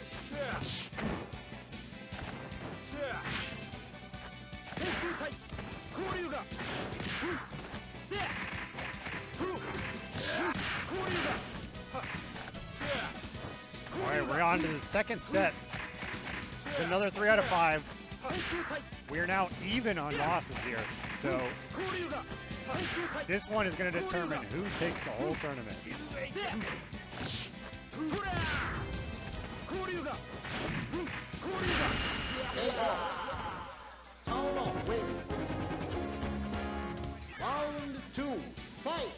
on to the second set. It's another 3 out of 5. We are now even on losses here. So this one is going to determine who takes the whole tournament. Solo win. Round 2, fight.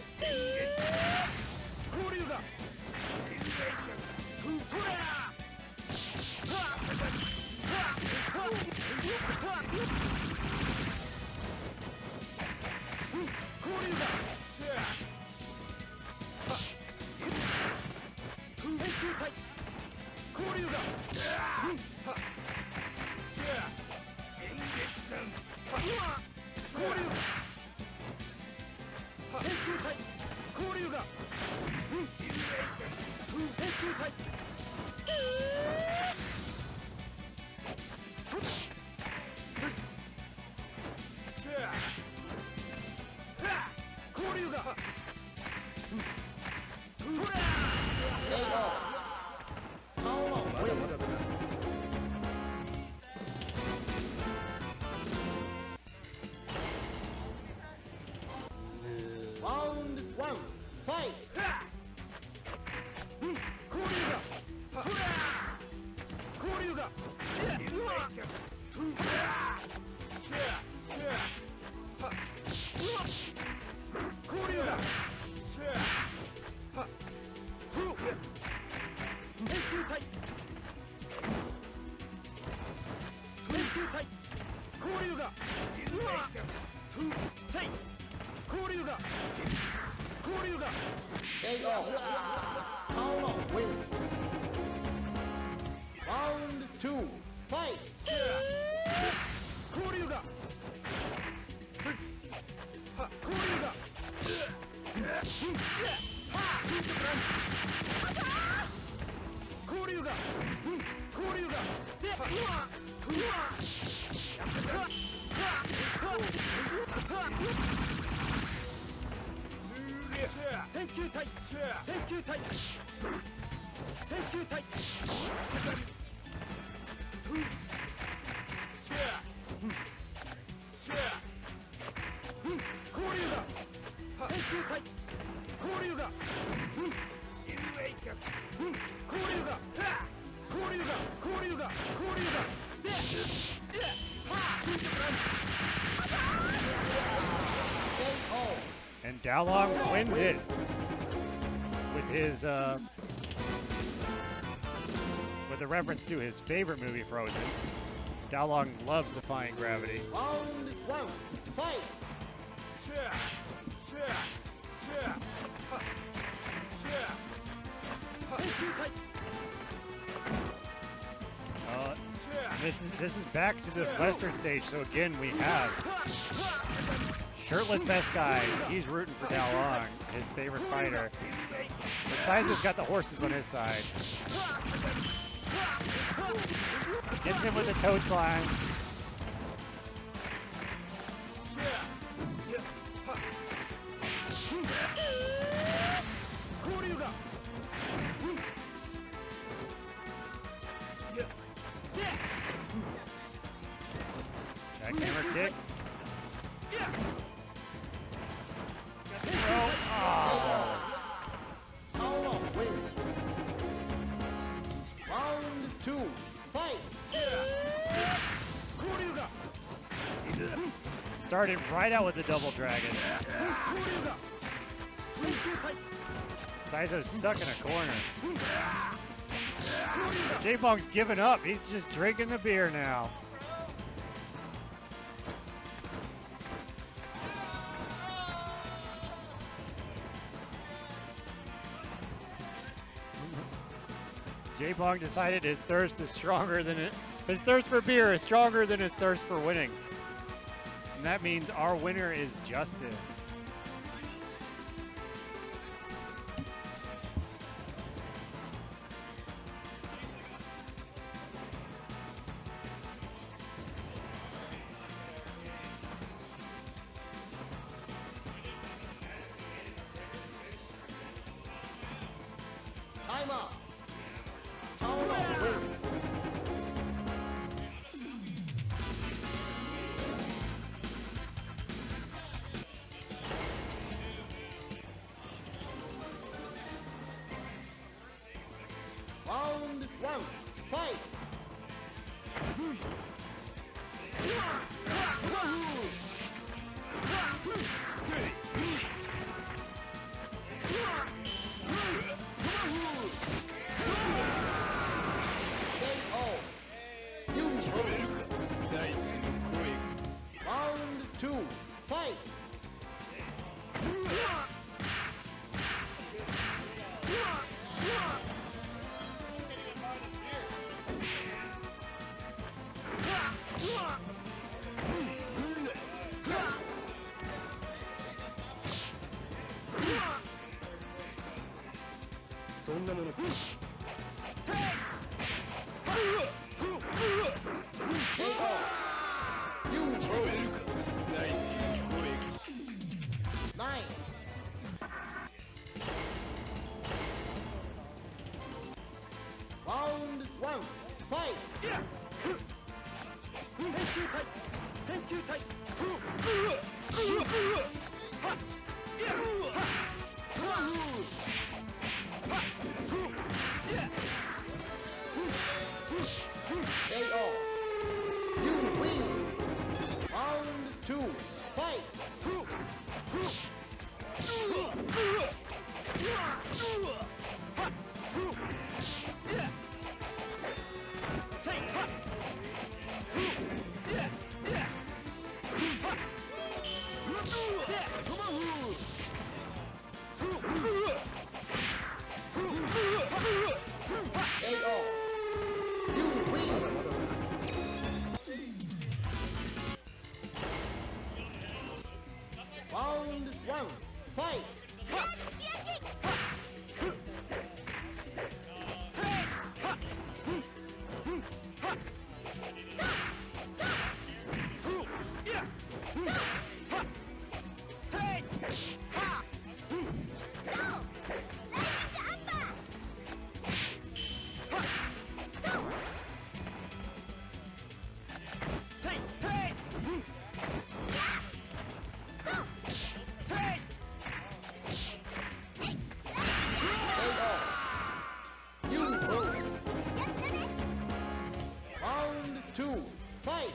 Solo win. Round 1, fight. KO. Solo win. Round 2, fight. And Daolong wins it with his, with a reference to his favorite movie, Frozen. Daolong loves defying gravity. Round 1, fight. This is back to the Western stage. So again, we have shirtless vest guy. He's rooting for Daolong, his favorite fighter. But Saizo's got the horses on his side. Gets him with the toad slime. Jackhammer kick. Solo win. Round 2, fight. Started right out with the double dragon. Saizo's stuck in a corner. J-Bong's giving up. He's just drinking the beer now. J-Bong decided his thirst is stronger than it. His thirst for beer is stronger than his thirst for winning. And that means our winner is Justin. Time up. Paolo wins. Round 1, fight! Round 2, fight! Nine. Round 1, fight! KO. You win. Round 2, fight! KO. You win. Round 1, fight! You lose. Round 2, fight!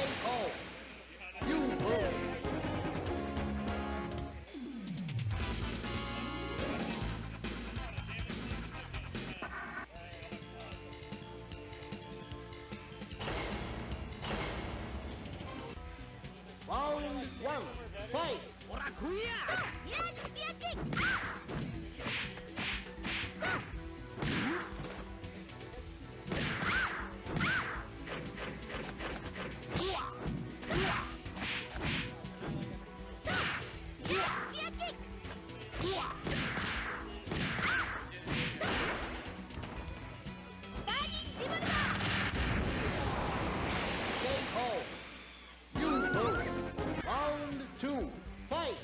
KO. You lose. Round 1, fight! KO. You lose. Round 2, fight!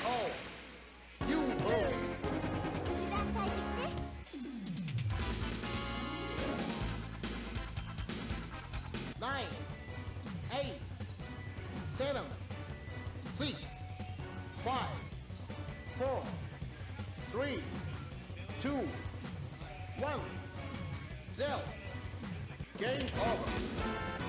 KO. You lose. 9, 8, 7, 6, 5, 4, 3, 2, 1, 0. Game over.